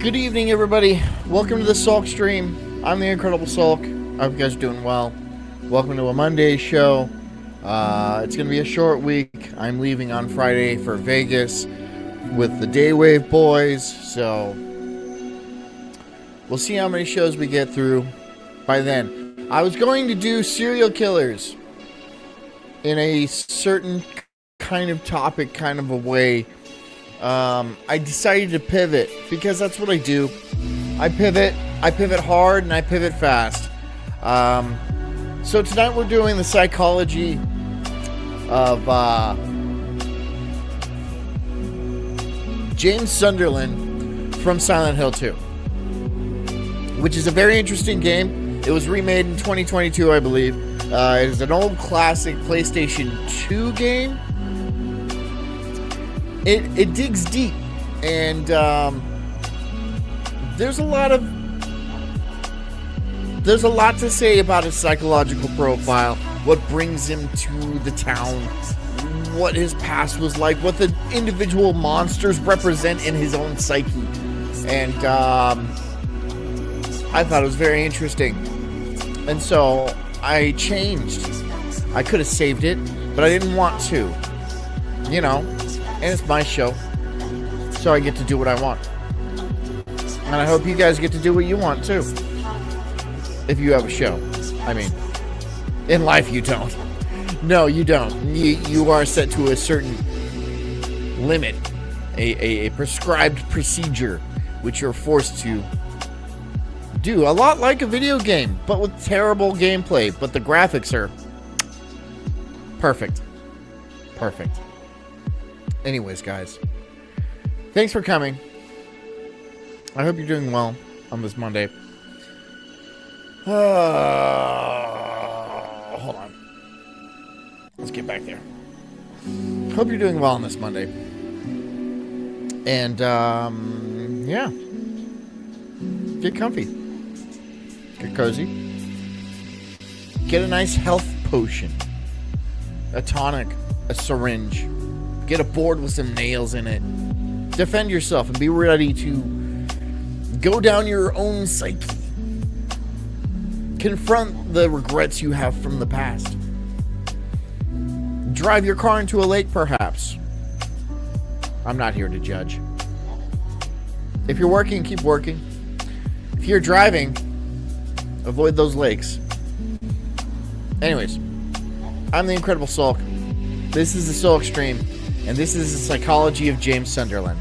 Good evening, everybody. Welcome to the Sulk stream. I'm the Incredible Sulk. I hope you guys are doing well. Welcome to a Monday show. It's going to be a short week. I'm leaving on Friday for Vegas with the Daywave boys, so we'll see how many shows we get through by then. I was going to do serial killers in a certain kind of topic, kind of a way. I decided to pivot because that's what I do. I pivot hard, and I pivot fast. So tonight we're doing the psychology of James Sunderland from Silent Hill 2, which is a very interesting game. It was remade in 2022, I believe. It is an old classic PlayStation 2 game. It digs deep, and there's a lot to say about his psychological profile, what brings him to the town, what his past was like, what the individual monsters represent in his own psyche, and I thought it was very interesting, and so I changed. I could have saved it, but I didn't want to, you know. And it's my show, so I get to do what I want. And I hope you guys get to do what you want, too. If you have a show. I mean, in life you don't. No, you don't. You are set to a certain limit, a prescribed procedure, which you're forced to do. A lot like a video game, but with terrible gameplay. But the graphics are perfect. Perfect. Anyways, guys, thanks for coming. I hope you're doing well on this Monday. Hold on. Let's get back there. Hope you're doing well on this Monday. And, yeah. Get comfy. Get cozy. Get a nice health potion. A tonic. A syringe. Get a board with some nails in it. Defend yourself and be ready to go down your own psyche. Confront the regrets you have from the past. Drive your car into a lake, perhaps. I'm not here to judge. If you're working, keep working. If you're driving, avoid those lakes. Anyways, I'm the Incredible Sulk. This is the Sulk stream. And this is the psychology of James Sunderland.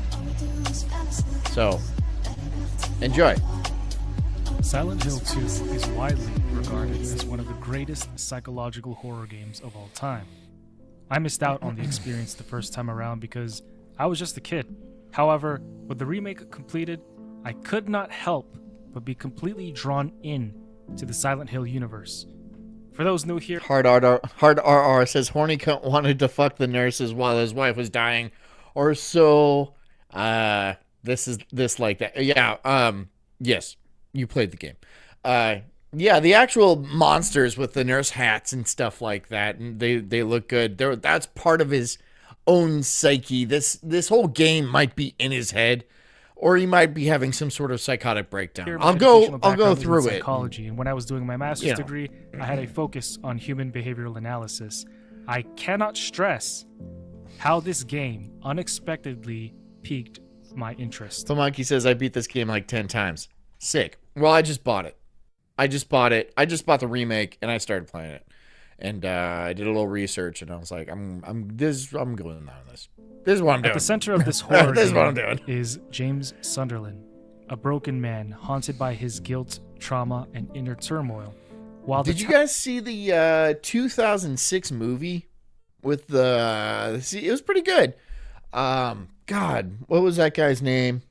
So, enjoy. Silent Hill 2 is widely regarded as one of the greatest psychological horror games of all time. I missed out on the experience the first time around because I was just a kid. However, with the remake completed, I could not help but be completely drawn in to the Silent Hill universe. For those new here, Hard RR says horny cunt wanted to fuck the nurses while his wife was dying, or so. This like that. Yeah. Yes, you played the game. Yeah, the actual monsters with the nurse hats and stuff like that, and they look good. That's part of his own psyche. This whole game might be in his head. Or he might be having some sort of psychotic breakdown. I'll go through it. Psychology, and when I was doing my master's degree, I had a focus on human behavioral analysis. I cannot stress how this game unexpectedly piqued my interest. The monkey says I beat this game like 10 times. Sick. Well, I just bought it. I just bought the remake, and I started playing it. And I did a little research, and I was like, I'm going on this. This is what I'm doing. At the center of this horror this is what I'm game doing. is James Sunderland, a broken man haunted by his guilt, trauma, and inner turmoil. Did you guys see the 2006 movie with the? It was pretty good. God, what was that guy's name?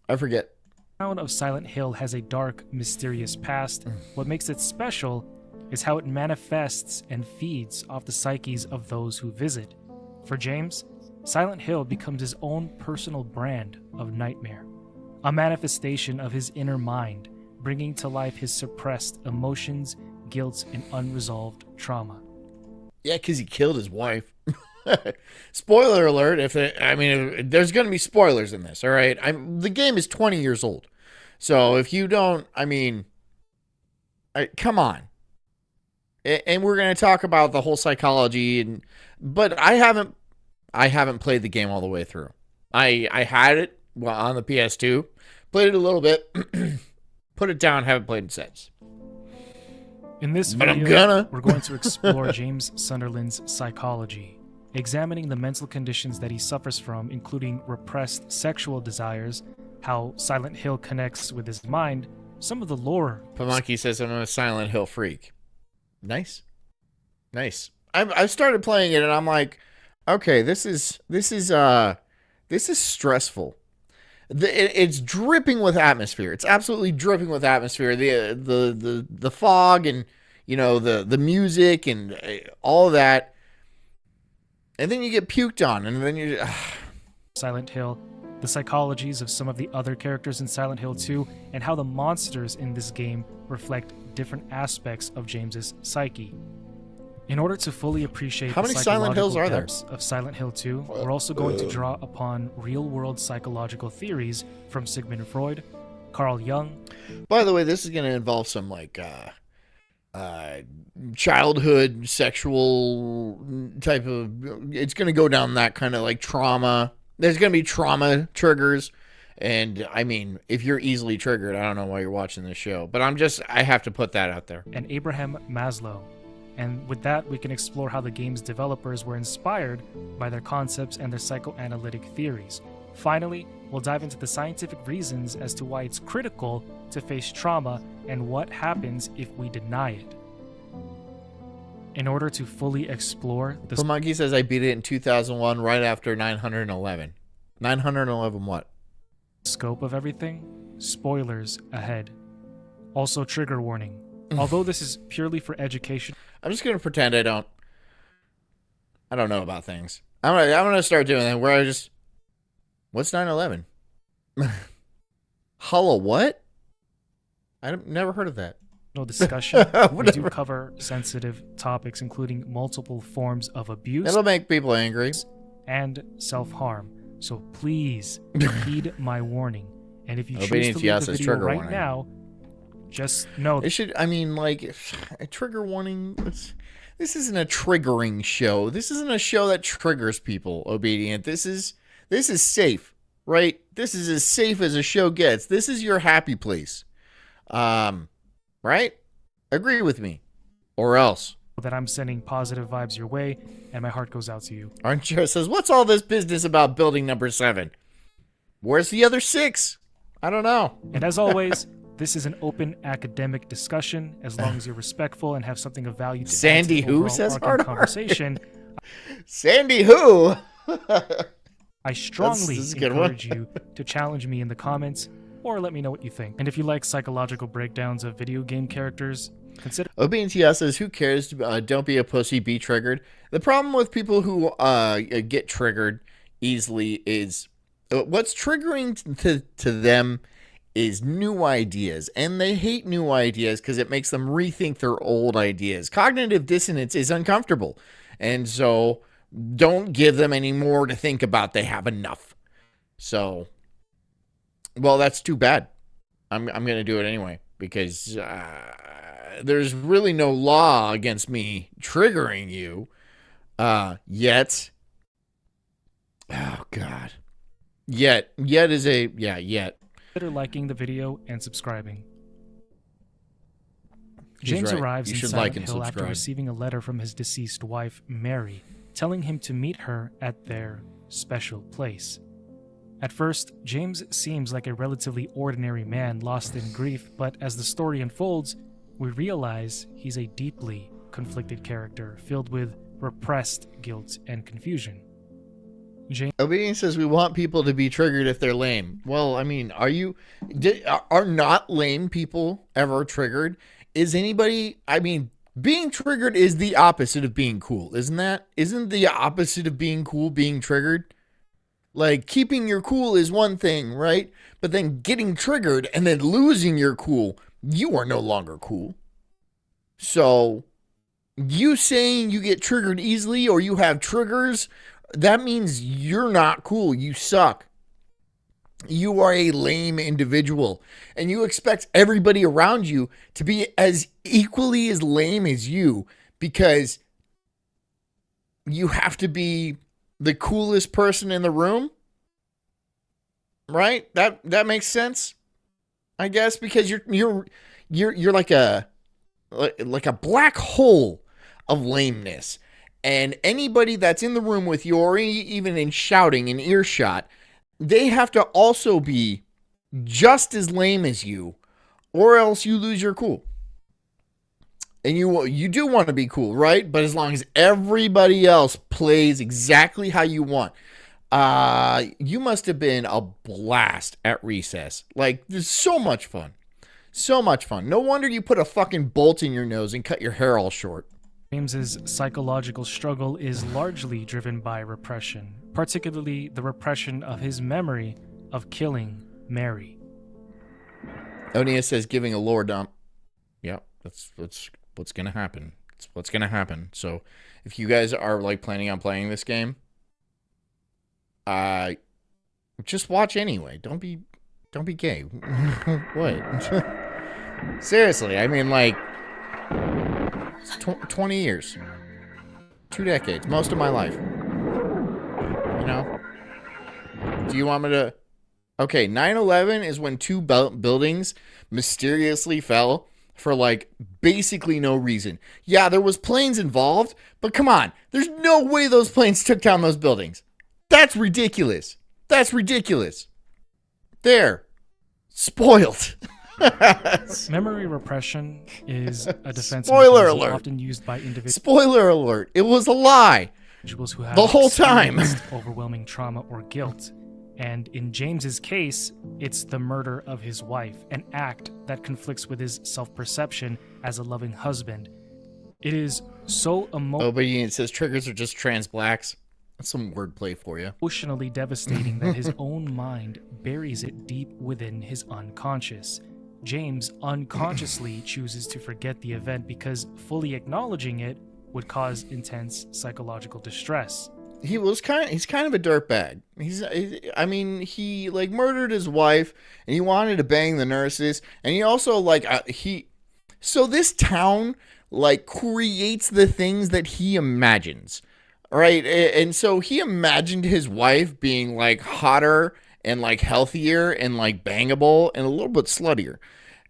I forget. The town of Silent Hill has a dark, mysterious past. What makes it special is how it manifests and feeds off the psyches of those who visit. For James, Silent Hill becomes his own personal brand of nightmare, a manifestation of his inner mind, bringing to life his suppressed emotions, guilt, and unresolved trauma. Yeah, because he killed his wife. Spoiler alert! There's going to be spoilers in this. All right, the game is 20 years old, so if you don't, come on. And we're going to talk about the whole psychology, but I haven't played the game all the way through. I had it on the PS2, played it a little bit, put it down, haven't played it since. In this video, we're going to explore James Sunderland's psychology, examining the mental conditions that he suffers from, including repressed sexual desires, how Silent Hill connects with his mind, some of the lore. Pamonkey says I'm a Silent Hill freak. Nice. I started playing it and I'm like, okay, this is stressful. It's dripping with atmosphere. It's absolutely dripping with atmosphere. The fog and the music and all of that, and then you get puked on, and then you. Silent Hill, the psychologies of some of the other characters in Silent Hill 2, and how the monsters in this game reflect different aspects of James's psyche. In order to fully appreciate how many Silent Hills are there of Silent Hill 2, we're also going to draw upon real-world psychological theories from Sigmund Freud, Carl Jung. By the way, this is going to involve some childhood sexual type of. It's going to go down that kind of like trauma. There's going to be trauma triggers, and if you're easily triggered, I don't know why you're watching this show, but I have to put that out there. And Abraham Maslow. And with that, we can explore how the game's developers were inspired by their concepts and their psychoanalytic theories. Finally, we'll dive into the scientific reasons as to why it's critical to face trauma and what happens if we deny it. In order to fully explore the Monkey says I beat it in 2001 right after 911. 911 what? Scope of everything, spoilers ahead. Also, trigger warning. Although this is purely for education, I'm just going to pretend I don't know about things. I'm going to start doing that where what's 9/11? Hello, what? I've never heard of that. No discussion. We do cover sensitive topics, including multiple forms of abuse. It'll make people angry. And self-harm. So please heed my warning. And if you choose to leave the video right now, just know it should. A trigger warning. This isn't a triggering show. This isn't a show that triggers people. Obedient. This is safe, right? This is as safe as a show gets. This is your happy place, right? Agree with me, or else. That I'm sending positive vibes your way, and my heart goes out to you. Armchair says, "What's all this business about building number 7? Where's the other 6? I don't know." And as always. This is an open academic discussion. As long as you're respectful and have something of value to Sandy add to the who says hard conversation. Sandy who? I strongly encourage you to challenge me in the comments or let me know what you think. And if you like psychological breakdowns of video game characters, consider. OBNTS says, "Who cares? Don't be a pussy. Be triggered." The problem with people who get triggered easily is what's triggering to them is new ideas, and they hate new ideas because it makes them rethink their old ideas. Cognitive dissonance is uncomfortable, and so don't give them any more to think about. They have enough. So, well, that's too bad. I'm going to do it anyway because there's really no law against me triggering you yet. Oh, God. Yet is a, yet. Consider liking the video and subscribing. He's James right. arrives You in should Silent like and Hill after subscribe. receiving a letter from his deceased wife, Mary, telling him to meet her at their special place. At first, James seems like a relatively ordinary man lost in grief, but as the story unfolds, we realize he's a deeply conflicted character filled with repressed guilt and confusion. Obedience says we want people to be triggered if they're lame. Well, are not lame people ever triggered? Is anybody, being triggered is the opposite of being cool, isn't that? Isn't the opposite of being cool being triggered? Like, keeping your cool is one thing, right? But then getting triggered and then losing your cool, you are no longer cool. So, You saying you get triggered easily or you have triggers, that means you're not cool. You suck. You are a lame individual, and you expect everybody around you to be as equally as lame as you because you have to be the coolest person in the room, right? That makes sense, I guess, because you're like a black hole of lameness, and anybody that's in the room with you, or even in shouting in earshot, they have to also be just as lame as you, or else you lose your cool. And you do want to be cool, right? But as long as everybody else plays exactly how you want. You must have been a blast at recess. Like, there's so much fun. So much fun. No wonder you put a fucking bolt in your nose and cut your hair all short. James's psychological struggle is largely driven by repression, particularly the repression of his memory of killing Mary. Onia says giving a lore dump. Yep, that's what's gonna happen. It's what's gonna happen. So if you guys are like planning on playing this game, just watch anyway. Don't be gay. What? Seriously, I mean, like, 20 years. 2 decades. Most of my life. You know? Do you want me to... Okay, 9/11 is when 2 buildings mysteriously fell for, like, basically no reason. Yeah, there was planes involved, but come on. There's no way those planes took down those buildings. That's ridiculous. That's ridiculous. There. Spoiled. Memory repression is a defense Spoiler mechanism alert. often used by individuals. Spoiler alert. It was a lie. Who have The whole time. experienced overwhelming trauma or guilt. And in James's case, it's the murder of his wife, an act that conflicts with his self-perception as a loving husband. It is so Oh, but it says triggers are just trans blacks. That's some wordplay for you. emotionally devastating that his own mind buries it deep within his unconscious. James unconsciously chooses to forget the event because fully acknowledging it would cause intense psychological distress. He's kind of a dirtbag. He like murdered his wife and he wanted to bang the nurses, and he also so this town like creates the things that he imagines, right? And so he imagined his wife being like hotter and like healthier and like bangable and a little bit sluttier.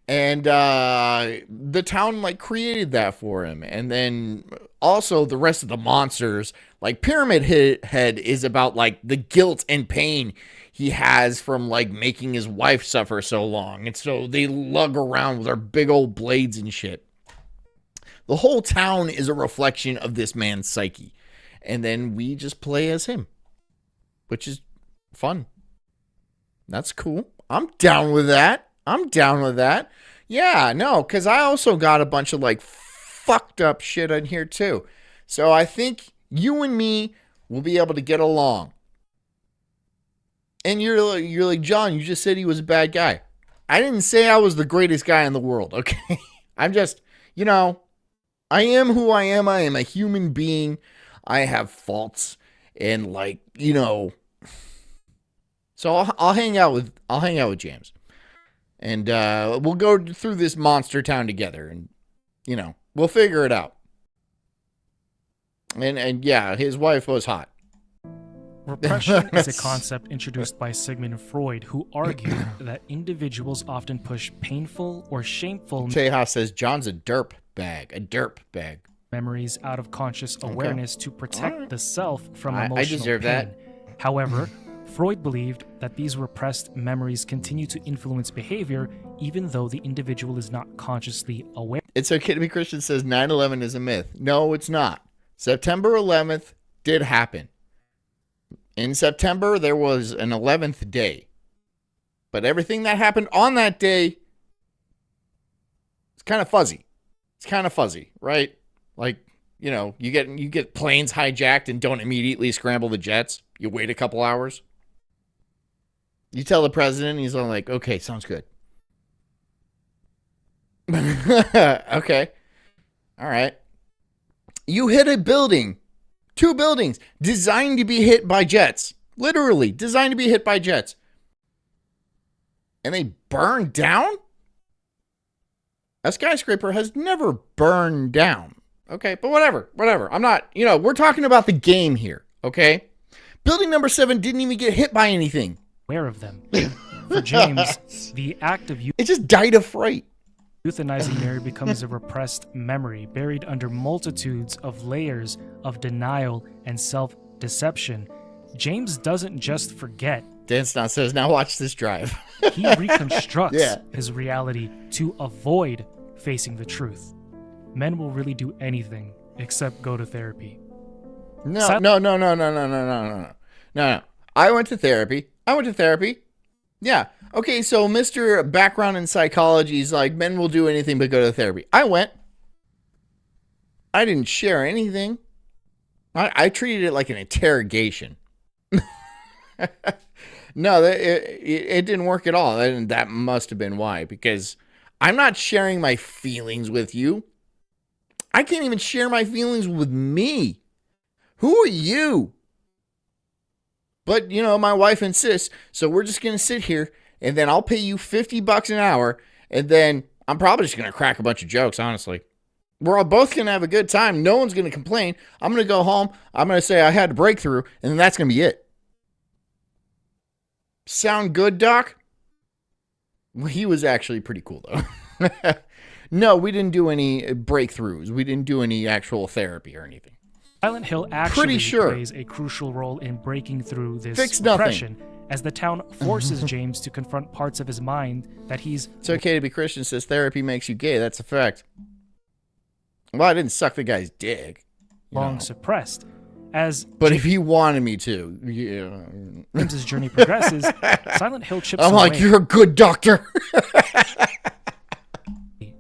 And the town like created that for him. And then also the rest of the monsters, like Pyramid Head is about like the guilt and pain he has from like making his wife suffer so long. And so they lug around with their big old blades and shit. The whole town is a reflection of this man's psyche. And then we just play as him, which is fun. That's cool. I'm down with that. Yeah, no, because I also got a bunch of like fucked up shit in here too. So I think you and me will be able to get along. And you're like, John, you just said he was a bad guy. I didn't say I was the greatest guy in the world, okay? I'm just, I am who I am. I am a human being. I have faults and so I'll hang out with James. And we'll go through this monster town together, and we'll figure it out. And yeah, his wife was hot. Repression is a concept introduced by Sigmund Freud, who argued that individuals often push painful or shameful Tejas says John's a derp bag. memories out of conscious awareness to protect the self from emotional I deserve pain. that. However, Freud believed that these repressed memories continue to influence behavior even though the individual is not consciously aware. It's okay to be Christian says 9/11 is a myth. No, it's not. September 11th did happen. In September, there was an 11th day. But everything that happened on that day, it's kind of fuzzy. Right? Like, you get planes hijacked and don't immediately scramble the jets. You wait a couple hours. You tell the president, he's all like, okay, sounds good. Okay. All right. You hit a building, 2 buildings designed to be hit by jets. Literally designed to be hit by jets. And they burned down? A skyscraper has never burned down. Okay, but whatever. I'm not, we're talking about the game here, okay? Building number 7 didn't even get hit by anything. Aware of them. For James, the act of it just died of fright. euthanizing Mary becomes a repressed memory buried under multitudes of layers of denial and self-deception. James doesn't just forget. Dan Snot says, now watch this drive. He reconstructs his reality to avoid facing the truth. Men will really do anything except go to therapy. No. I went to therapy. Yeah. Okay, so Mr. Background in Psychology is like, men will do anything but go to therapy. I went. I didn't share anything. I treated it like an interrogation. No, it didn't work at all. And that must have been why. Because I'm not sharing my feelings with you. I can't even share my feelings with me. Who are you? But, my wife insists, so we're just going to sit here, and then I'll pay you $50 an hour, and then I'm probably just going to crack a bunch of jokes, honestly. We're all both going to have a good time. No one's going to complain. I'm going to go home. I'm going to say I had a breakthrough, and then that's going to be it. Sound good, Doc? Well, he was actually pretty cool, though. No, we didn't do any breakthroughs. We didn't do any actual therapy or anything. Silent Hill actually plays a crucial role in breaking through this repression, as the town forces James to confront parts of his mind that he's... It's okay to be Christian, says therapy makes you gay. That's a fact. Well, I didn't suck the guy's dick. Long suppressed. But if he wanted me to, yeah. James's journey progresses, Silent Hill chips I'm like, you're a good doctor.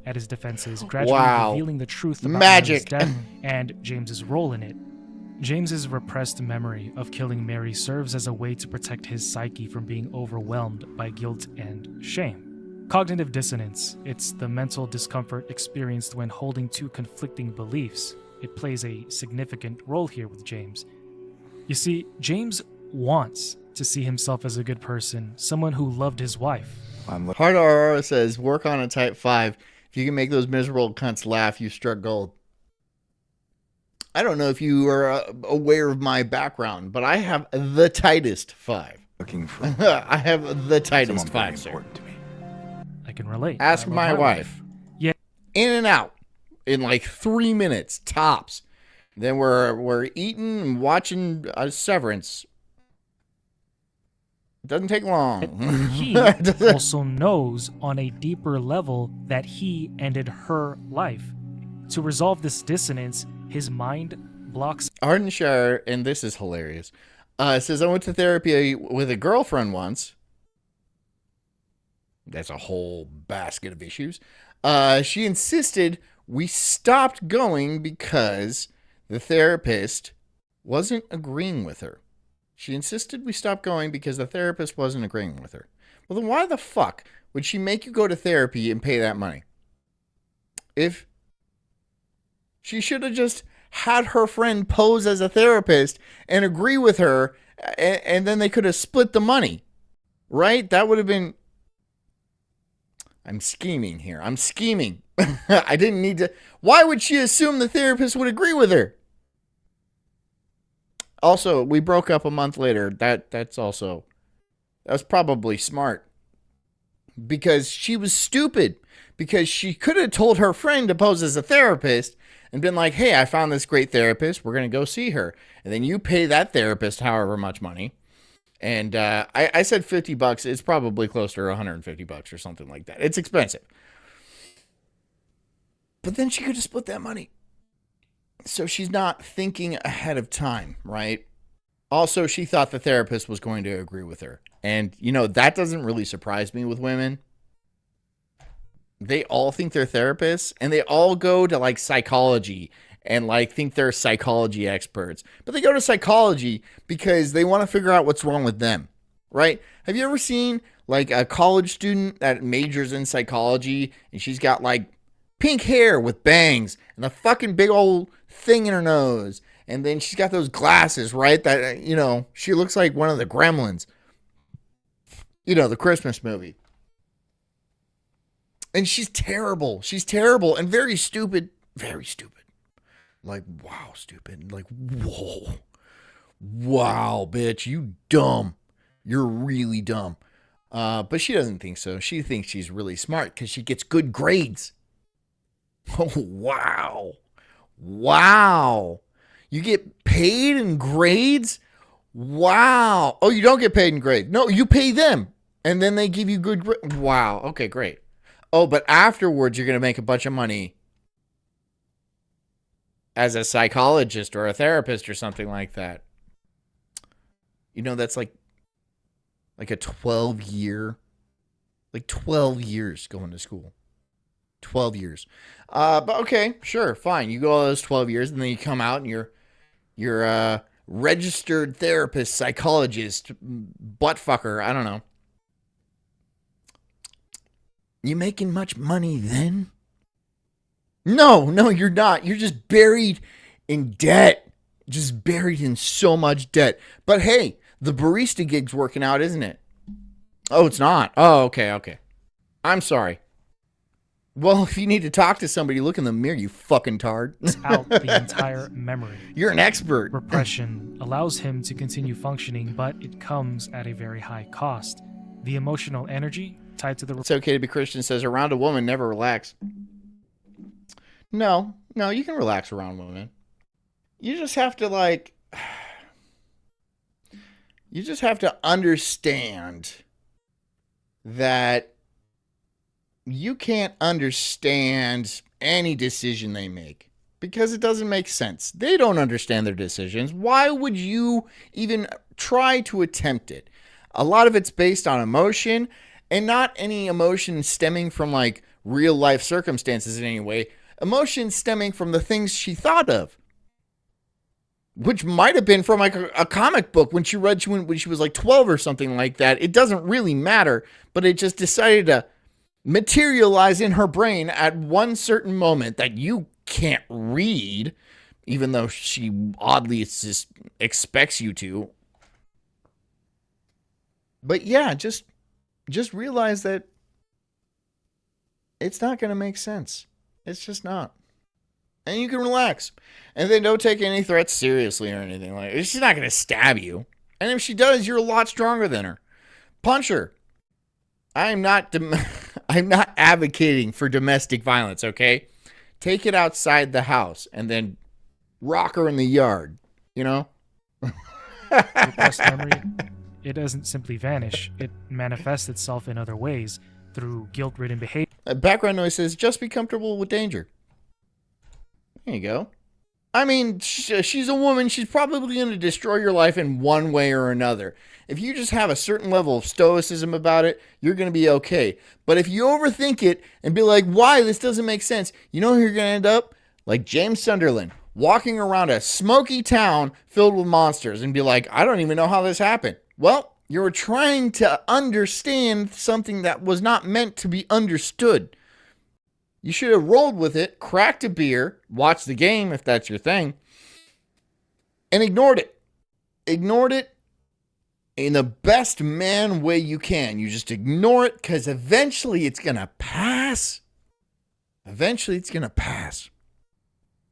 At his defenses, gradually revealing the truth about Mary's death and James's role in it. James's repressed memory of killing Mary serves as a way to protect his psyche from being overwhelmed by guilt and shame. Cognitive dissonance, it's the mental discomfort experienced when holding two conflicting beliefs. It plays a significant role here with James. You see, James wants to see himself as a good person, someone who loved his wife. Hard RR says, work on a type 5. If you can make those miserable cunts laugh, you struck gold. I don't know if you are aware of my background, but I have the tightest 5. Looking for I have the tightest 5, sir. To me. I can relate. Ask my wife. Yeah. In and out in like 3 minutes tops. Then we're eating and watching Severance. It doesn't take long. He also knows on a deeper level that he ended her life. To resolve this dissonance, his mind blocks... Ardenshire, and this is hilarious, says, I went to therapy with a girlfriend once. That's a whole basket of issues. She insisted we stopped going because the therapist wasn't agreeing with her. She insisted we stop going because the therapist wasn't agreeing with her. Well, then why the fuck would she make you go to therapy and pay that money? If she should have just had her friend pose as a therapist and agree with her, and then they could have split the money, right? That would have been... I'm scheming here. I'm scheming. I didn't need to... Why would she assume the therapist would agree with her? Also, we broke up a month later. That's probably smart. Because she was stupid. Because she could have told her friend to pose as a therapist and been like, hey, I found this great therapist. We're going to go see her. And then you pay that therapist however much money. And I said $50. It's probably closer to $150 or something like that. It's expensive. But then she could have split that money. So she's not thinking ahead of time, right? Also, she thought the therapist was going to agree with her. And, that doesn't really surprise me with women. They all think they're therapists, and they all go to, psychology and, think they're psychology experts. But they go to psychology because they want to figure out what's wrong with them, right? Have you ever seen, a college student that majors in psychology, and she's got, pink hair with bangs and a fucking big old thing in her nose. And then she's got those glasses, right? That, you know, she looks like one of the Gremlins. You know, the Christmas movie. And she's terrible. She's terrible and very stupid. Very stupid. Like, wow, stupid. Like, whoa. Wow, bitch, you dumb. You're really dumb. But she doesn't think so. She thinks she's really smart because she gets good grades. Oh, wow. Wow. You get paid in grades? Wow. Oh, you don't get paid in grades. No, you pay them. And then they give you good grades. Wow. Okay, great. Oh, but afterwards you're going to make a bunch of money as a psychologist or a therapist or something like that. You know, that's like a 12-year, like 12 years going to school. 12 years. But okay, sure, fine. You go all those 12 years and then you come out and you're a registered therapist, psychologist, buttfucker. I don't know. You making much money then? No, you're not. You're just buried in debt. Just buried in so much debt. But hey, the barista gig's working out, isn't it? Oh, it's not. Oh, okay. I'm sorry. Well, if you need to talk to somebody, look in the mirror, you fucking tard. Out the entire memory. You're an expert. Repression allows him to continue functioning, but it comes at a very high cost. The emotional energy tied to the... It's okay to be Christian says, around a woman, never relax. No, you can relax around women. You just have to, like... You just have to understand that you can't understand any decision they make because it doesn't make sense. They don't understand their decisions. Why would you even try to attempt it? A lot of it's based on emotion, and not any emotion stemming from like real life circumstances in any way. Emotion stemming from the things she thought of, which might have been from like a comic book when she read when she was like 12 or something like that. It doesn't really matter, but it just decided to materialize in her brain at one certain moment that you can't read, even though she oddly just expects you to. But yeah, just realize that it's not going to make sense. It's just not. And you can relax. And then don't take any threats seriously or anything like that. She's not going to stab you. And if she does, you're a lot stronger than her. Punch her. I'm not advocating for domestic violence, okay? Take it outside the house and then rock her in the yard, you know? Repressed memory, it doesn't simply vanish. It manifests itself in other ways through guilt-ridden behavior. Background noise says, just be comfortable with danger. There you go. I mean, she's a woman. She's probably going to destroy your life in one way or another. If you just have a certain level of stoicism about it, you're going to be okay. But if you overthink it and be like, why? This doesn't make sense. You know who you're going to end up? Like James Sunderland, walking around a smoky town filled with monsters and be like, I don't even know how this happened. Well, you were trying to understand something that was not meant to be understood. You should have rolled with it, cracked a beer, watched the game if that's your thing, and ignored it. Ignored it in the best man way you can. You just ignore it because eventually it's going to pass. Eventually it's going to pass.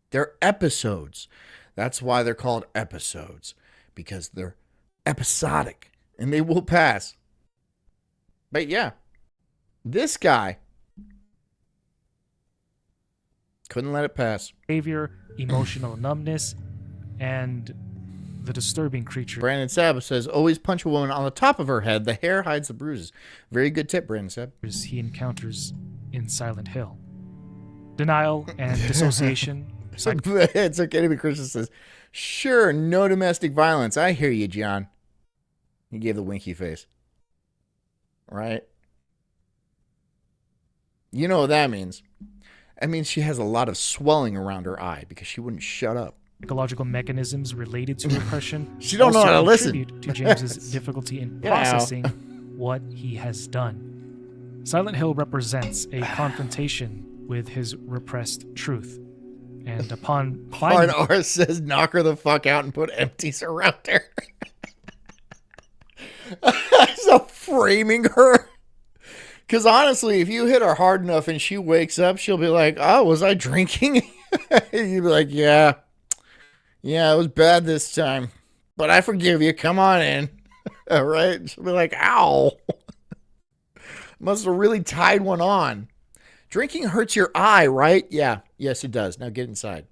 They're episodes. That's why they're called episodes, because they're episodic and they will pass. But yeah, this guy couldn't let it pass. Behavior, emotional numbness, and the disturbing creature. Brandon Sab says, always punch a woman on the top of her head. The hair hides the bruises. Very good tip, Brandon Sab. He encounters in Silent Hill. Denial and dissociation. It's okay to be Christian says, sure, no domestic violence. I hear you, John. He gave the winky face. Right? You know what that means. That means she has a lot of swelling around her eye because she wouldn't shut up. Psychological mechanisms related to repression. She don't know how to listen. To James's difficulty in processing what he has done. Silent Hill represents a confrontation with his repressed truth. And upon Hard finding... R says knock her the fuck out and put empties around her. So framing her. Because honestly, if you hit her hard enough and she wakes up, she'll be like, oh, was I drinking? You'd be like, yeah, it was bad this time, but I forgive you. Come on in. All right. She'll be like, ow. Must have really tied one on. Drinking hurts your eye, right? Yeah. Yes, it does. Now get inside.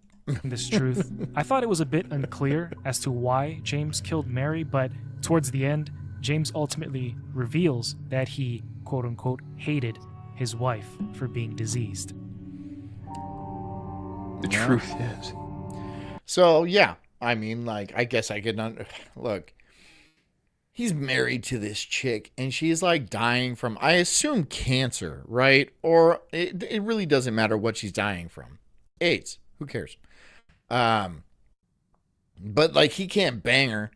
This truth. I thought it was a bit unclear as to why James killed Mary, but towards the end, James ultimately reveals that he, quote unquote, hated his wife for being diseased. The truth is. So, yeah. I mean, like, I guess I could look. He's married to this chick, and she's like dying from, I assume, cancer, right? Or it really doesn't matter what she's dying from. AIDS. Who cares? But like, he can't bang her,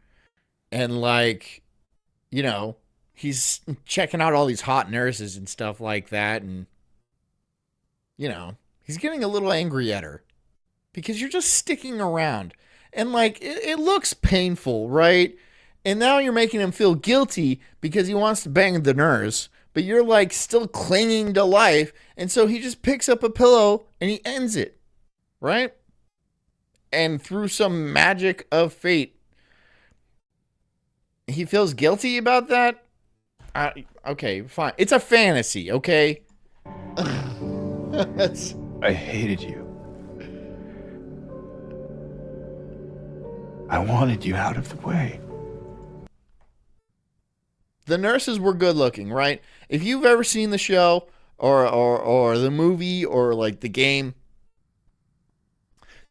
and like, you know, he's checking out all these hot nurses and stuff like that, and you know, he's getting a little angry at her because you're just sticking around, and like, it looks painful, right? And now you're making him feel guilty because he wants to bang the nurse, but you're like still clinging to life. And so he just picks up a pillow and he ends it, right? And through some magic of fate, he feels guilty about that. Okay, fine. It's a fantasy, okay? I hated you. I wanted you out of the way. The nurses were good looking, right? If you've ever seen the show or the movie or like the game,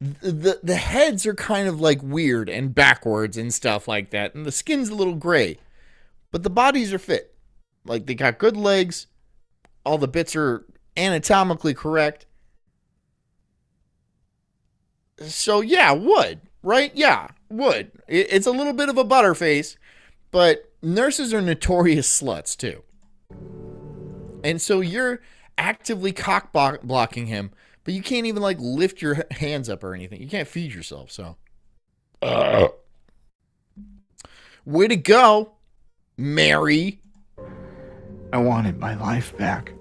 the heads are kind of like weird and backwards and stuff like that. And the skin's a little gray, but the bodies are fit. Like, they got good legs. All the bits are anatomically correct. So yeah, would, right? Yeah, would. It's a little bit of a butterface, but nurses are notorious sluts too. And so you're actively cock blocking him, but you can't even like lift your hands up or anything. You can't feed yourself, so. Way to go, Mary. I wanted my life back.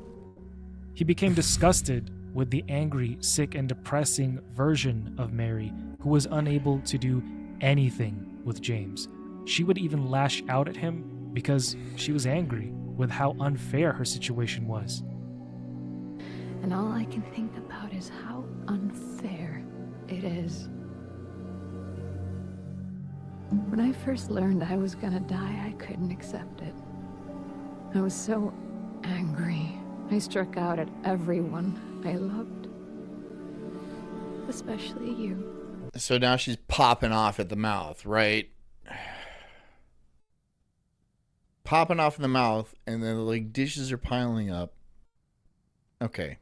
He became disgusted with the angry, sick, and depressing version of Mary, who was unable to do anything with James. She would even lash out at him because she was angry with how unfair her situation was. And all I can think about is how unfair it is. When I first learned I was gonna die, I couldn't accept it. I was so angry. I struck out at everyone I loved. Especially you. So now she's popping off at the mouth, right? Popping off in the mouth, and then like dishes are piling up. Okay.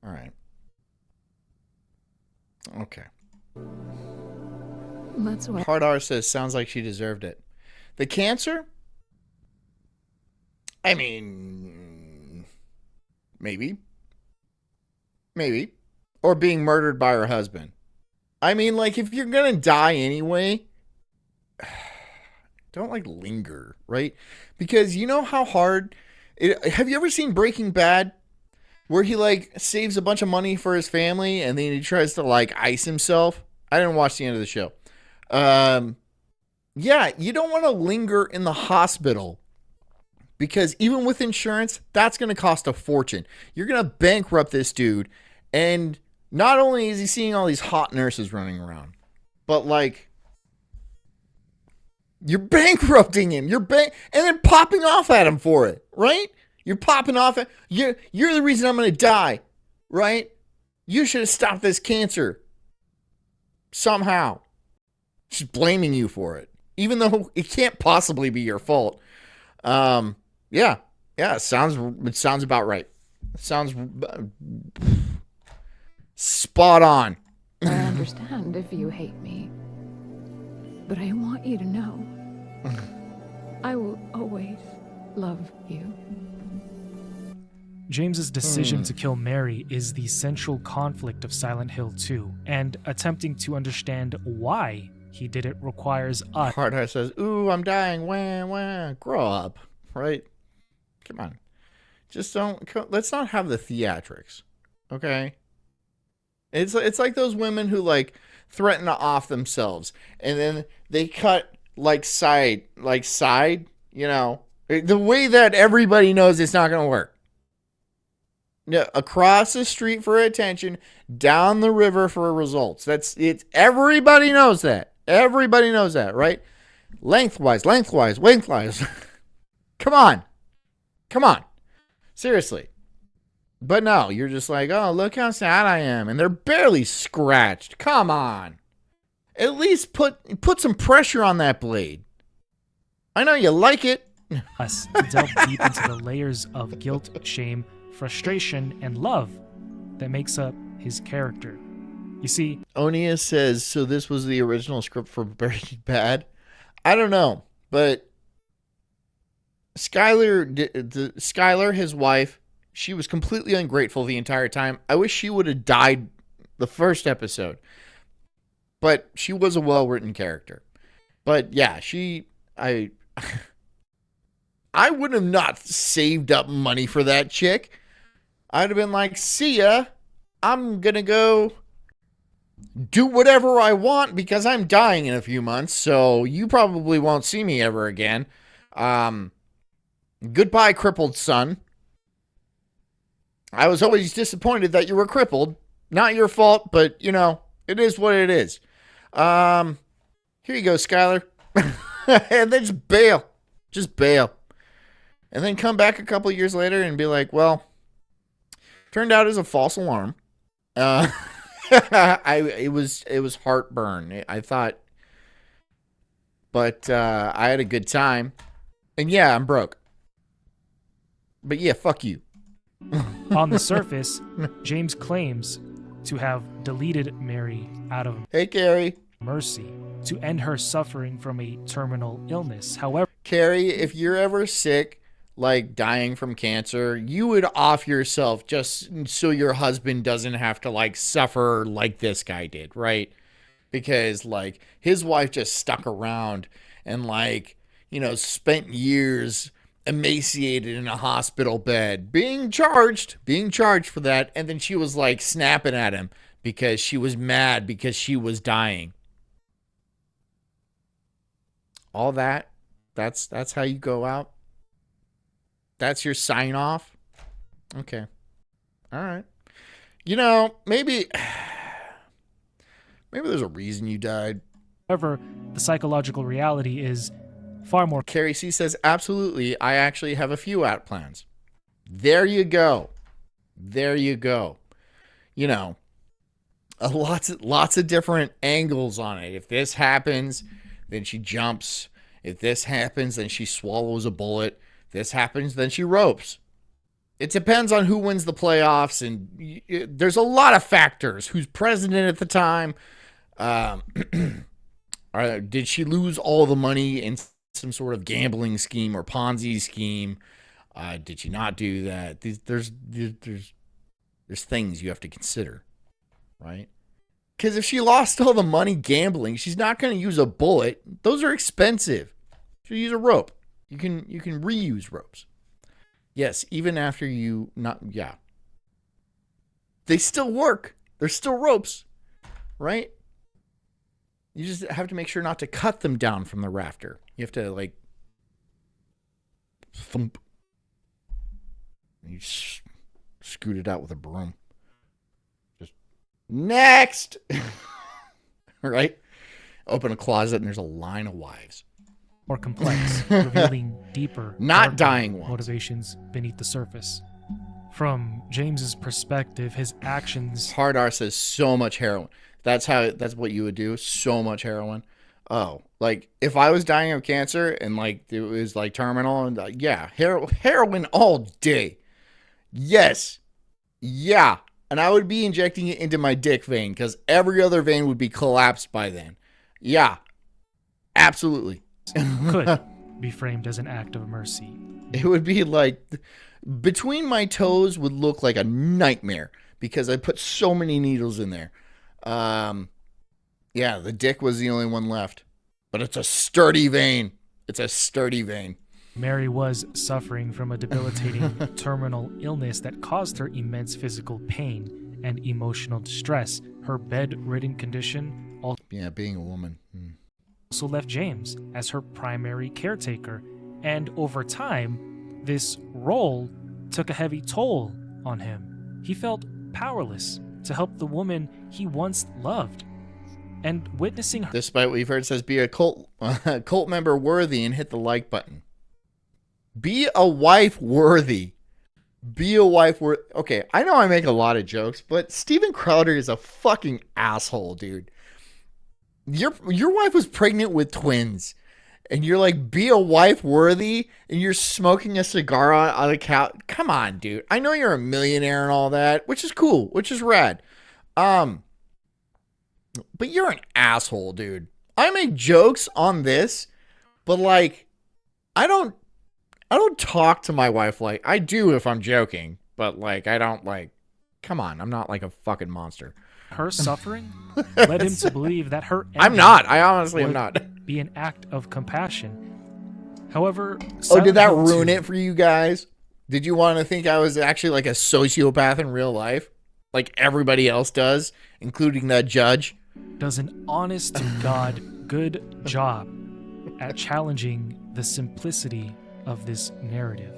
All right. Okay. That's what Hard R says sounds like she deserved it. The cancer? I mean, maybe. Maybe. Or being murdered by her husband. I mean, like, if you're gonna die anyway, don't like linger, right? Because you know how hard have you ever seen Breaking Bad, where he like saves a bunch of money for his family and then he tries to like ice himself? I didn't watch the end of the show. Yeah, you don't want to linger in the hospital because even with insurance, that's going to cost a fortune. You're going to bankrupt this dude, and not only is he seeing all these hot nurses running around, but like, you're bankrupting him. And then popping off at him for it, right? You're popping off at you're the reason I'm going to die, right? You should have stopped this cancer somehow. She's blaming you for it, even though it can't possibly be your fault. Yeah, it sounds about right. It sounds spot on. I understand if you hate me, but I want you to know I will always love you. James's decision to kill Mary is the central conflict of Silent Hill 2, and attempting to understand why he did it requires us. Hard Heart says, "Ooh, I'm dying. Wah, wah. Grow up, right? Come on. Just don't. Let's not have the theatrics, okay? It's like those women who like threaten to off themselves, and then they cut side, you know, the way that everybody knows it's not gonna work. Yeah, across the street for attention, down the river for results. That's it. Everybody knows that. Everybody knows that, right? Lengthwise. Come on. Seriously. But no, you're just like, oh, look how sad I am. And they're barely scratched. Come on. At least put some pressure on that blade. I know you like it. Us to delve deep into the layers of guilt, shame, frustration, and love that makes up his character. You see, Onia says, so this was the original script for Breaking Bad? I don't know, but Skylar, his wife, she was completely ungrateful the entire time. I wish she would have died the first episode. But she was a well-written character. But yeah, I would have not saved up money for that chick. I'd have been like, see ya. I'm going to go do whatever I want because I'm dying in a few months. So you probably won't see me ever again. Goodbye, crippled son. I was always disappointed that you were crippled. Not your fault, but, you know, it is what it is. Here you go, Skylar. And then just bail. Just bail. And then come back a couple years later and be like, well, turned out as a false alarm. It was heartburn. I thought, but I had a good time. And yeah, I'm broke. But yeah, fuck you. On the surface, James claims to have deleted Mary out of Hey, Carrie. mercy to end her suffering from a terminal illness. However, Carrie, if you're ever sick, like dying from cancer, you would off yourself just so your husband doesn't have to like suffer like this guy did, right? Because like his wife just stuck around and like, you know, spent years emaciated in a hospital bed, being charged for that, and then she was like snapping at him because she was mad because she was dying. All that's how you go out. That's your sign off. Okay. All right. You know, maybe there's a reason you died. the psychological reality is far more. Carrie C says, absolutely. I actually have a few out plans. There you go. There you go. You know, lots of different angles on it. If this happens, then she jumps. If this happens, then she swallows a bullet. If this happens, then she ropes. It depends on who wins the playoffs, and there's a lot of factors. Who's president at the time? Did she lose all the money in some sort of gambling scheme or Ponzi scheme? Did she not do that? There's things you have to consider, right? Because if she lost all the money gambling, she's not going to use a bullet. Those are expensive. She'll use a rope. You can reuse ropes. Yes, even after you they still work. They're still ropes, right? You just have to make sure not to cut them down from the rafter. You have to like thump. You scoot it out with a broom. Just next, right? Open a closet and there's a line of wives. More complex, revealing deeper, not darker dying ones. Motivations beneath the surface. From James's perspective, his actions. Hard R says so much heroin. That's what you would do. So much heroin. Oh, like if I was dying of cancer and like it was like terminal and heroin all day. Yes, yeah, and I would be injecting it into my dick vein because every other vein would be collapsed by then. Yeah, absolutely. Could be framed as an act of mercy. It would be like Between my toes would look like a nightmare because I put so many needles in there. Yeah, the dick was the only one left. But it's a sturdy vein. It's a sturdy vein. Mary was suffering from a debilitating terminal illness that caused her immense physical pain and emotional distress. Her bedridden condition Yeah, being a woman. also left James as her primary caretaker, and over time, this role took a heavy toll on him. He felt powerless to help the woman he once loved. And witnessing her Despite what you've heard, it says be a cult member worthy and hit the like button. Be a wife worthy. Be a wife worthy. Okay, I know I make a lot of jokes, but Steven Crowder is a fucking asshole, dude. Your wife was pregnant with twins, and you're like, be a wife worthy, and you're smoking a cigar on a couch. Come on, dude. I know you're a millionaire and all that, which is cool, which is rad. But you're an asshole, dude. I make jokes on this, but like, I don't talk to my wife like I do if I'm joking, but like I don't like. Come on, I'm not like a fucking monster. her suffering led him to believe that her I'm not. I honestly am would not. be an act of compassion. However, Oh, Silent did that Hill ruin 2 it for you guys? Did you want to think I was actually like a sociopath in real life, like everybody else does, including that judge? does an honest to God good job at challenging the simplicity of this narrative.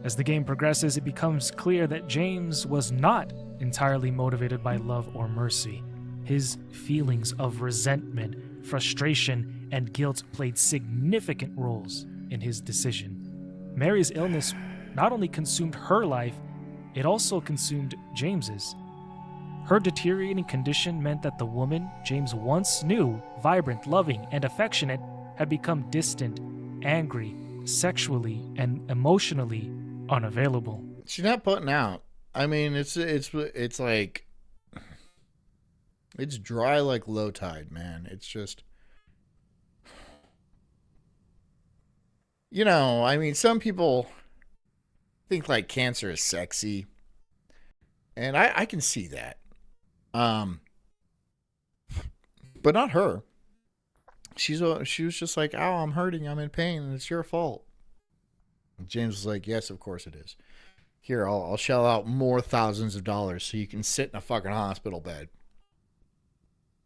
As the game progresses, it becomes clear that James was not entirely motivated by love or mercy. His feelings of resentment, frustration, and guilt played significant roles in his decision. Mary's illness not only consumed her life, it also consumed James's. Her deteriorating condition meant that the woman James once knew, vibrant, loving, and affectionate, had become distant, angry, sexually, and emotionally unavailable. She's not putting out. I mean, it's like it's dry like low tide, man. It's just, you know, I mean, some people think like cancer is sexy, and I can see that. But not her. She was just like, "Oh, I'm hurting. I'm in pain, and it's your fault." And James was like, "Yes, of course it is. Here, I'll shell out more thousands of dollars so you can sit in a fucking hospital bed."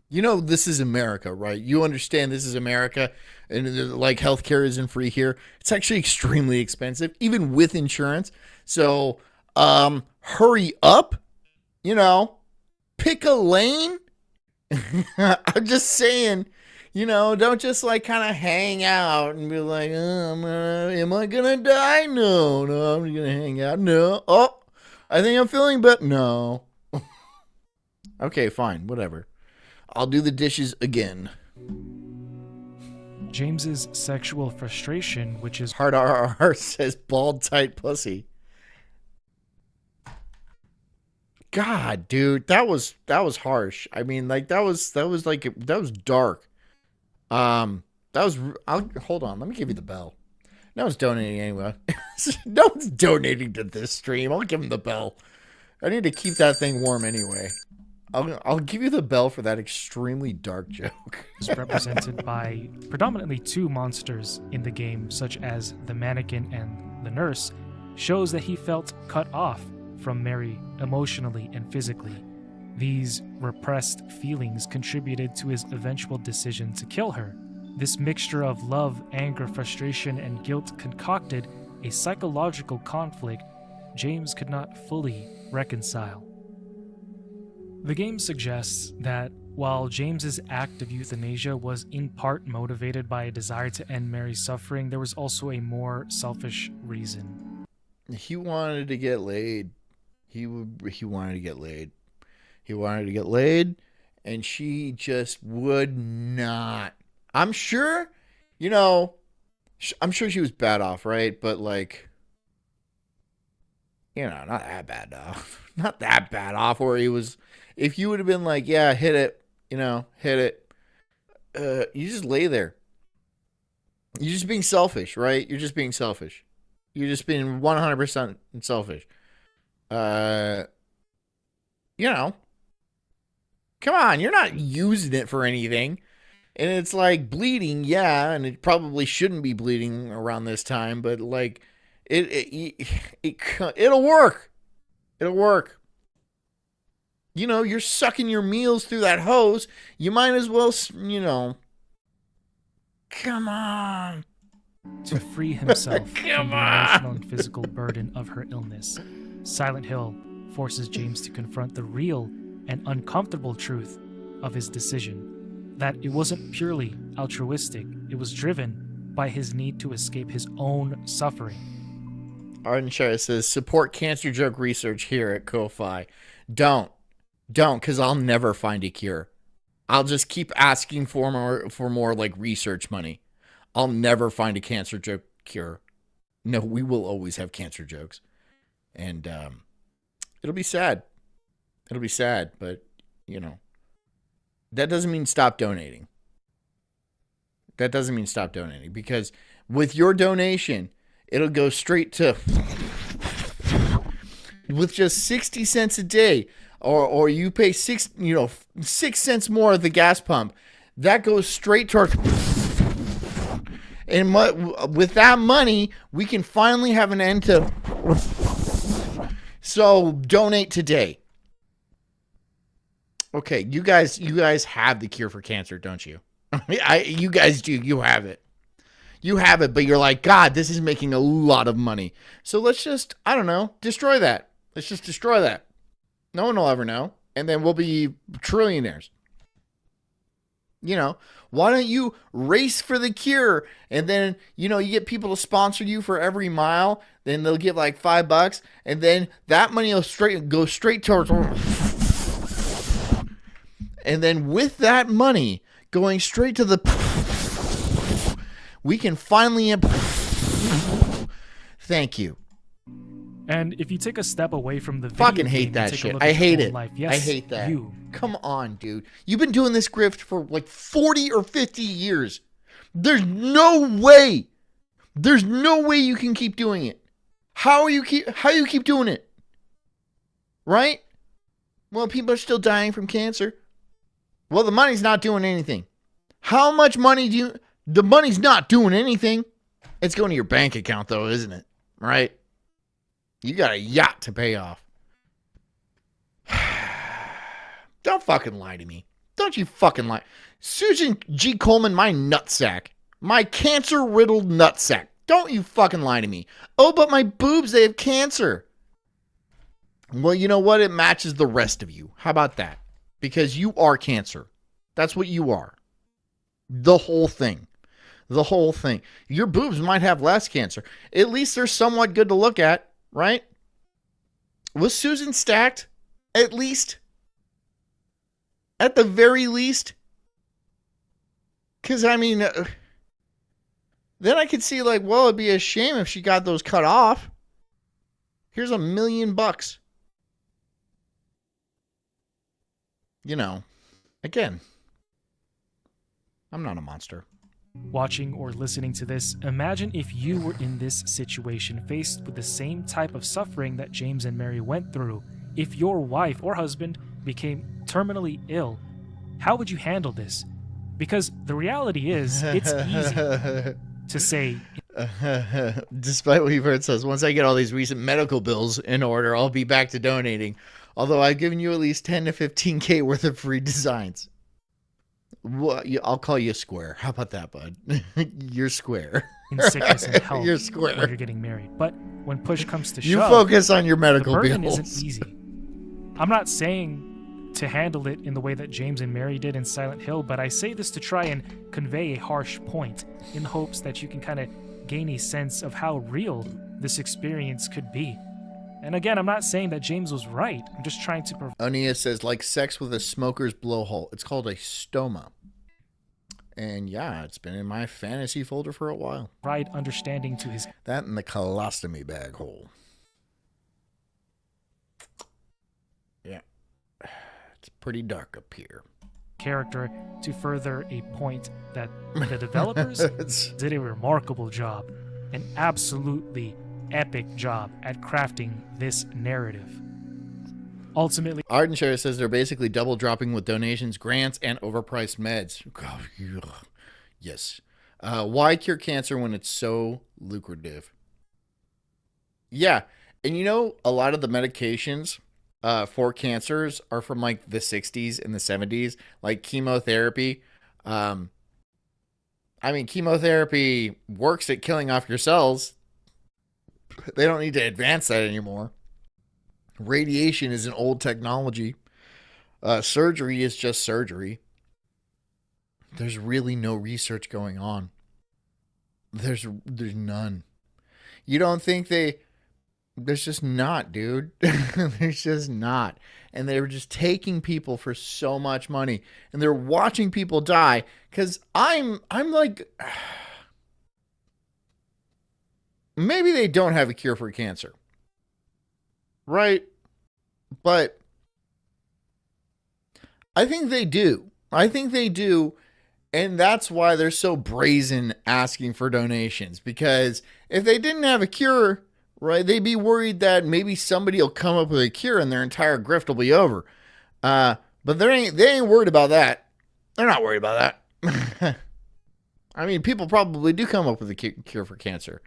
You know, this is America, right? You understand this is America, and like healthcare isn't free here. It's actually extremely expensive, even with insurance. So, hurry up. You know, pick a lane. I'm just saying. You know, don't just like kind of hang out and be like, oh, am I gonna die? No, I'm gonna hang out. No. Oh, I think I'm feeling better. No. Okay, fine, whatever. I'll do the dishes again. James's sexual frustration, which is Hard RR says bald tight pussy. God, dude, that was harsh. I mean, like that was dark. Hold on. Let me give you the bell. No one's donating anyway. No one's donating to this stream. I'll give him the bell. I need to keep that thing warm anyway. I'll give you the bell for that extremely dark joke. is represented by predominantly two monsters in the game, such as the mannequin and the nurse, shows that he felt cut off from Mary emotionally and physically. These repressed feelings contributed to his eventual decision to kill her. This mixture of love, anger, frustration, and guilt concocted a psychological conflict James could not fully reconcile. The game suggests that while James's act of euthanasia was in part motivated by a desire to end Mary's suffering, there was also a more selfish reason. He wanted to get laid. He wanted to get laid. He wanted to get laid, and she just would not. I'm sure, you know, I'm sure she was bad off, right? But like, you know, not that bad off. Not that bad off where he was. If you would have been like, yeah, hit it, you know, hit it. You just lay there. You're just being selfish, right? You're just being selfish. You're just being 100% selfish. You know, come on, you're not using it for anything. And it's like bleeding, yeah, and it probably shouldn't be bleeding around this time, but like it'll work. It'll work. You know, you're sucking your meals through that hose. You might as well, you know. Come on. To free himself from the emotional and physical burden of her illness, Silent Hill forces James to confront the real and uncomfortable truth of his decision. That it wasn't purely altruistic, it was driven by his need to escape his own suffering. Arden Shire says, support cancer joke research here at Ko-Fi. Don't, because I'll never find a cure. I'll just keep asking for more like research money. I'll never find a cancer joke cure. No, we will always have cancer jokes. And it'll be sad. It'll be sad, but, you know, that doesn't mean stop donating. That doesn't mean stop donating, because with your donation, it'll go straight to, with just 60 cents a day, or you pay 6 cents more at the gas pump, that goes straight to our, and with that money, we can finally have an end to, so donate today. Okay, you guys have the cure for cancer, don't you? You guys do. You have it. You have it, but you're like, God, this is making a lot of money. So let's just, I don't know, destroy that. Let's just destroy that. No one will ever know. And then we'll be trillionaires. You know, why don't you race for the cure? And then, you know, you get people to sponsor you for every mile. Then they'll give like $5. And then that money will go straight towards. And then with that money going straight to the, we can finally, thank you. And if you take a step away from the video Fucking game hate and that take a shit. look I at your hate own it. life, yes, I hate that. you. Come on, dude. You've been doing this grift for like 40 or 50 years. There's no way. There's no way you can keep doing it. How you keep doing it? Right? Well, people are still dying from cancer. Well, the money's not doing anything. How much money the money's not doing anything. It's going to your bank account though, isn't it? Right? You got a yacht to pay off. Don't fucking lie to me. Don't you fucking lie. Susan G. Coleman, my nutsack. My cancer-riddled nutsack. Don't you fucking lie to me. Oh, but my boobs, they have cancer. Well, you know what? It matches the rest of you. How about that? Because you are cancer. That's what you are. The whole thing. The whole thing. Your boobs might have less cancer. At least they're somewhat good to look at. Right? Was Susan stacked? At least? At the very least? Because, I mean, then I could see, like, well, it'd be a shame if she got those cut off. Here's $1 million. You know, again, I'm not a monster. Watching or listening to this, imagine if you were in this situation, faced with the same type of suffering that James and Mary went through. If your wife or husband became terminally ill, how would you handle this? Because the reality is, it's easy to say. Despite what you've heard says, once I get all these recent medical bills in order, I'll be back to donating. Although I've given you at least 10 to 15K worth of free designs. Well, I'll call you square. How about that, bud? You're square. In sickness and health, you're square. when you're getting married. But when push comes to shove, you focus on your medical the burden bills. isn't easy. I'm not saying to handle it in the way that James and Mary did in Silent Hill, but I say this to try and convey a harsh point in hopes that you can kind of gain a sense of how real this experience could be. And again, I'm not saying that James was right. I'm just trying to... Onia says, like sex with a smoker's blowhole. It's called a stoma. And yeah, it's been in my fantasy folder for a while. Provide understanding to his... That and the colostomy bag hole. Yeah. It's pretty dark up here. Character to further a point that the developers did a remarkable job. An absolutely epic job at crafting this narrative. Ultimately, Ardenshire says they're basically double dropping with donations, grants, and overpriced meds. God, ugh. Yes. Why cure cancer when it's so lucrative? Yeah. And you know, a lot of the medications for cancers are from like the 60s and the 70s, like chemotherapy. I mean, chemotherapy works at killing off your cells. They don't need to advance that anymore. Radiation is an old technology. Surgery is just surgery. There's really no research going on. There's none. You don't think there's just not, dude. There's just not. And they were just taking people for so much money. And they're watching people die. Because I'm like, maybe they don't have a cure for cancer. Right? But I think they do. I think they do. And that's why they're so brazen asking for donations. Because if they didn't have a cure, right, they'd be worried that maybe somebody will come up with a cure and their entire grift will be over. But they ain't worried about that. They're not worried about that. I mean, people probably do come up with a cure for cancer.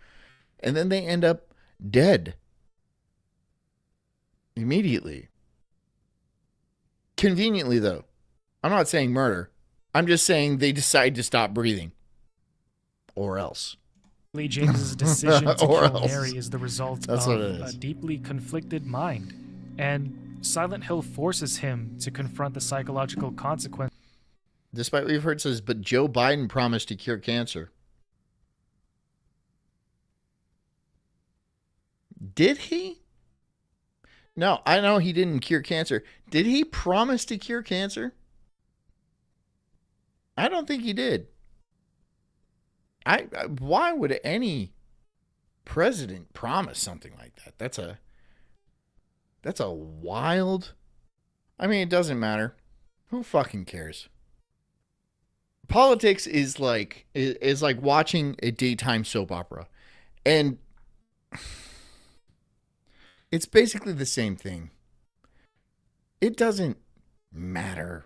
And then they end up dead. Immediately. Conveniently, though. I'm not saying murder. I'm just saying they decide to stop breathing. Or else. James's decision to Or kill else. Mary is the result That's of what it is. a deeply conflicted mind. And Silent Hill forces him to confront the psychological consequences Despite what we've heard, it says, but Joe Biden promised to cure cancer. Did he? No, I know he didn't cure cancer. Did he promise to cure cancer? I don't think he did. Why would any president promise something like that? That's a wild. I mean, it doesn't matter. Who fucking cares? Politics is like watching a daytime soap opera. And it's basically the same thing. It doesn't matter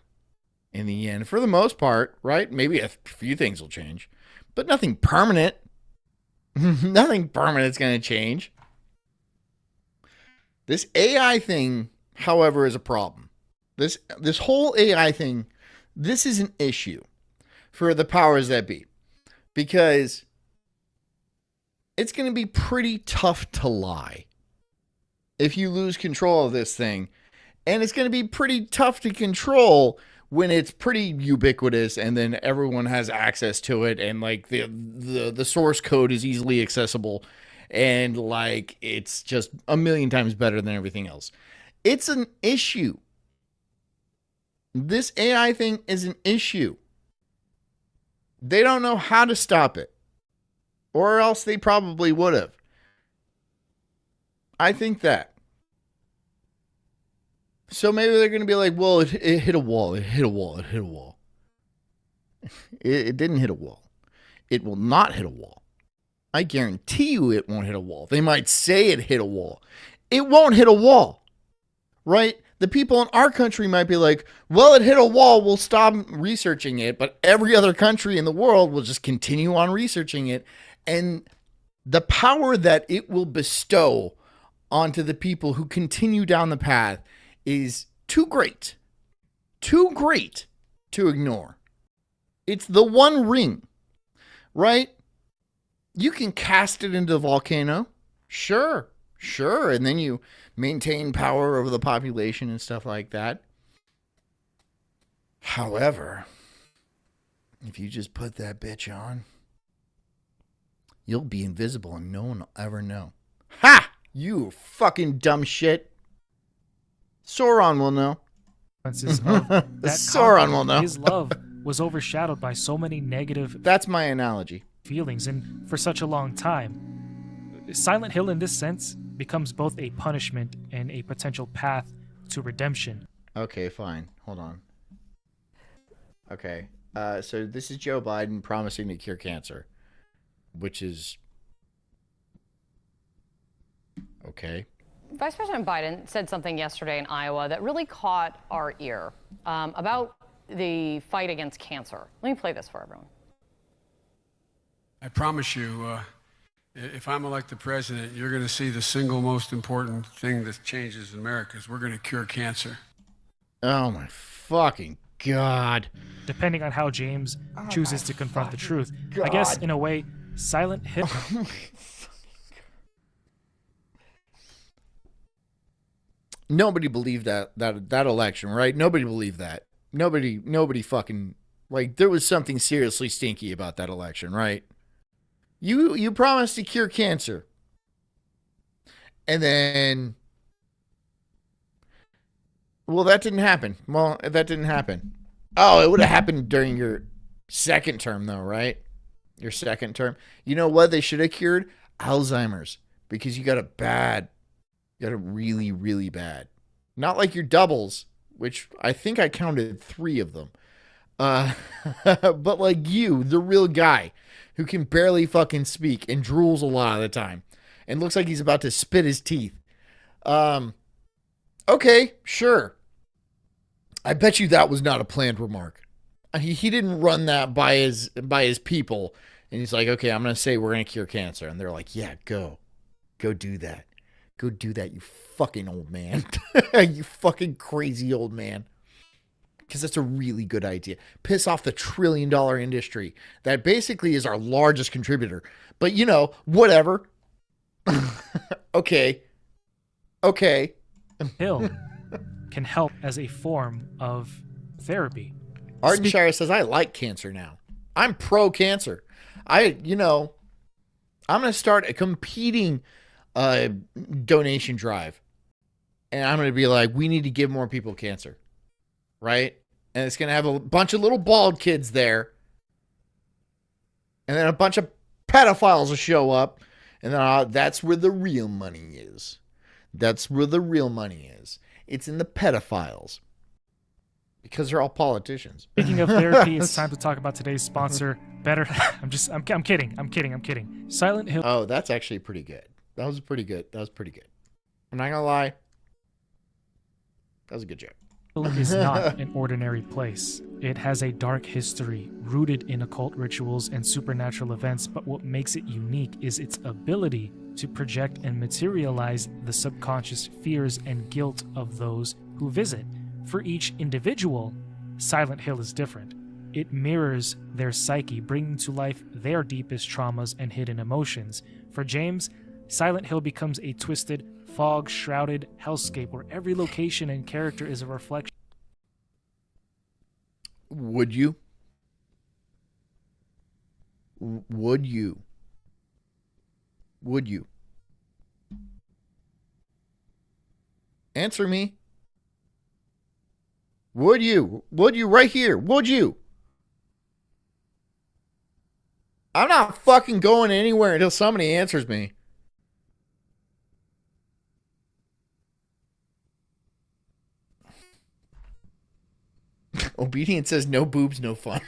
in the end. For the most part, right? Maybe a few things will change. But nothing permanent. Nothing permanent is going to change. This AI thing, however, is a problem. This whole AI thing, this is an issue for the powers that be. Because it's going to be pretty tough to lie if you lose control of this thing. And it's going to be pretty tough to control when it's pretty ubiquitous and then everyone has access to it and like the source code is easily accessible and like it's just a million times better than everything else. It's an issue. This AI thing is an issue. They don't know how to stop it, or else they probably would have. I think that. So maybe they're going to be like, well, it hit a wall. It hit a wall. It hit a wall. It didn't hit a wall. It will not hit a wall. I guarantee you it won't hit a wall. They might say it hit a wall. It won't hit a wall. Right? The people in our country might be like, well, it hit a wall. We'll stop researching it. But every other country in the world will just continue on researching it. And the power that it will bestow onto the people who continue down the path is too great to ignore. It's the one ring, right? You can cast it into the volcano. Sure. And then you maintain power over the population and stuff like that. However, if you just put that bitch on, you'll be invisible and no one will ever know. Ha! You fucking dumb shit. Sauron will know. of that Sauron will know. His love was overshadowed by so many negative That's my analogy. feelings, and for such a long time, Silent Hill in this sense becomes both a punishment and a potential path to redemption. Okay, fine. Hold on. Okay. So this is Joe Biden promising to cure cancer, which is Okay. Vice President Biden said something yesterday in Iowa that really caught our ear about the fight against cancer. Let me play this for everyone. I promise you, if I'm elected president, you're going to see the single most important thing that changes in America is we're going to cure cancer. Oh my fucking God. Depending on how James chooses to confront the truth. I guess, in a way, Silent Hill. Nobody believed that election, right? Nobody believed that. Nobody fucking, like, there was something seriously stinky about that election, right? You promised to cure cancer. And then, well, that didn't happen. Oh, it would have happened during your second term, though, right? Your second term. You know what they should have cured? Alzheimer's. Because you got it really, really bad. Not like your doubles, which I think I counted 3 of them. But like you, the real guy who can barely fucking speak and drools a lot of the time and looks like he's about to spit his teeth. Okay, sure. I bet you that was not a planned remark. He didn't run that by his people. And he's like, okay, I'm going to say we're going to cure cancer. And they're like, yeah, go do that. Go do that, you fucking old man. You fucking crazy old man. Because that's a really good idea. Piss off the $1 trillion industry. That basically is our largest contributor. But, you know, whatever. Okay. Hill can help as a form of therapy. Arden Shire says, I like cancer now. I'm pro-cancer. I'm going to start a competing donation drive. And I'm going to be like, we need to give more people cancer. Right? And it's going to have a bunch of little bald kids there. And then a bunch of pedophiles will show up. And then that's where the real money is. That's where the real money is. It's in the pedophiles. Because they're all politicians. Speaking of therapy, it's time to talk about today's sponsor, Better. I'm kidding. Silent Hill. Oh, that's actually pretty good. That was pretty good. I'm not going to lie. That was a good joke. Is not an ordinary place. It has a dark history rooted in occult rituals and supernatural events, but what makes it unique is its ability to project and materialize the subconscious fears and guilt of those who visit. For each individual, Silent Hill is different. It mirrors their psyche, bringing to life their deepest traumas and hidden emotions. For James, Silent Hill becomes a twisted, fog-shrouded hellscape where every location and character is a reflection. Would you? Would you? Answer me. Would you? Would you right here? Would you? I'm not fucking going anywhere until somebody answers me. Obedience says no boobs, no fun.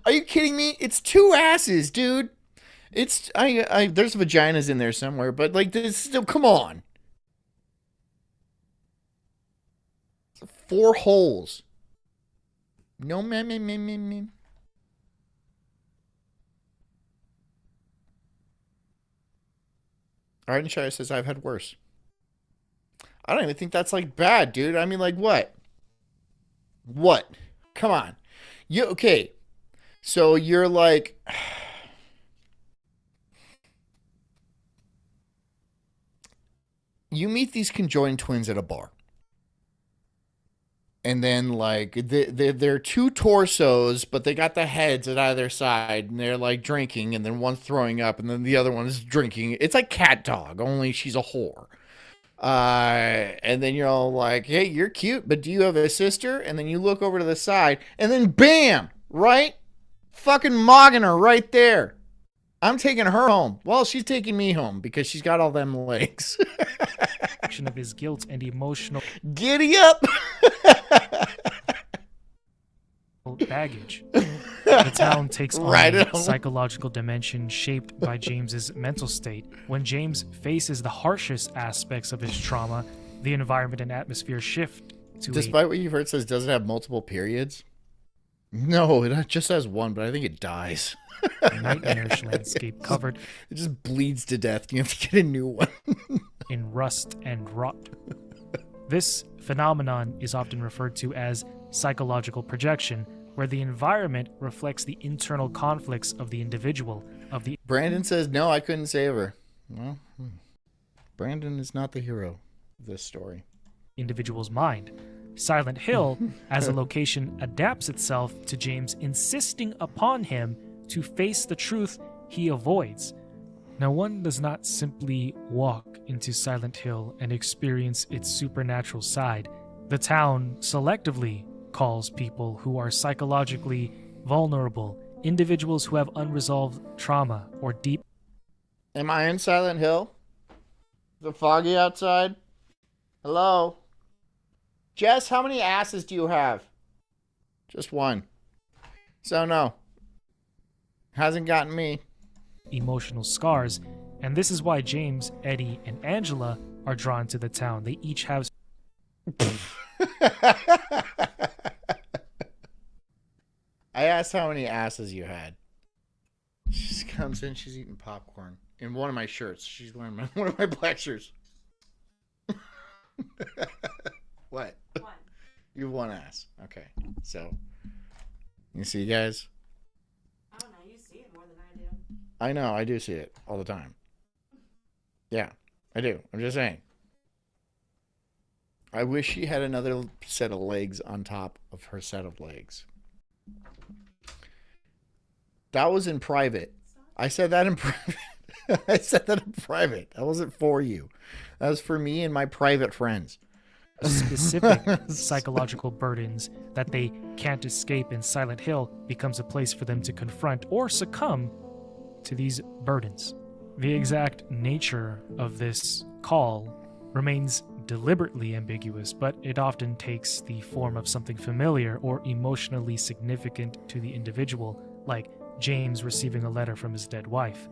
Are you kidding me? It's 2 asses, dude. It's there's vaginas in there somewhere, but like this still, come on. 4 holes. No man. Ardenshire says I've had worse. I don't even think that's like bad, dude. I mean, like what? What? Come on. Okay. So you're like, you meet these conjoined twins at a bar. And then, like, they're 2 torsos, but they got the heads at either side, and they're, like, drinking, and then one's throwing up, and then the other one is drinking. It's like cat dog, only she's a whore. And then you're all like, hey, you're cute, but do you have a sister? And then you look over to the side, and then bam! Right? Fucking mogging her right there. I'm taking her home. Well, she's taking me home, because she's got all them legs. Of his guilt and emotional Giddy up! baggage. The town takes on Right a on. psychological dimension shaped by James's mental state. When James faces the harshest aspects of his trauma, the environment and atmosphere shift to Despite what you've heard, it says does it have multiple periods? No, it just has one, but I think it dies. a nightmarish landscape covered It just bleeds to death. You have to get a new one. in rust and rot. This phenomenon is often referred to as psychological projection, where the environment reflects the internal conflicts of the individual, of the Brandon says, no, I couldn't save her. Well, Brandon is not the hero of this story. individual's mind. Silent Hill, as a location, adapts itself to James, insisting upon him to face the truth he avoids. Now, one does not simply walk into Silent Hill and experience its supernatural side. The town selectively calls people who are psychologically vulnerable, individuals who have unresolved trauma or deep Am I in Silent Hill? Is it foggy outside? Hello? Jess, how many asses do you have? Just one. So no. Hasn't gotten me. emotional scars, and this is why James, Eddie, and Angela are drawn to the town. They each have I asked how many asses you had. She just comes in, she's eating popcorn. In one of my shirts. She's wearing one of my black shirts. What? One. You have one ass. Okay. So, you see, guys? I don't know. You see it more than I do. I know, I do see it all the time. Yeah, I do. I'm just saying. I wish she had another set of legs on top of her set of legs. That was in private. I said that in private. I said that in private. That wasn't for you. That was for me and my private friends. specific psychological burdens that they can't escape, and Silent Hill becomes a place for them to confront or succumb to these burdens. The exact nature of this call remains deliberately ambiguous, but it often takes the form of something familiar or emotionally significant to the individual, like James receiving a letter from his dead wife.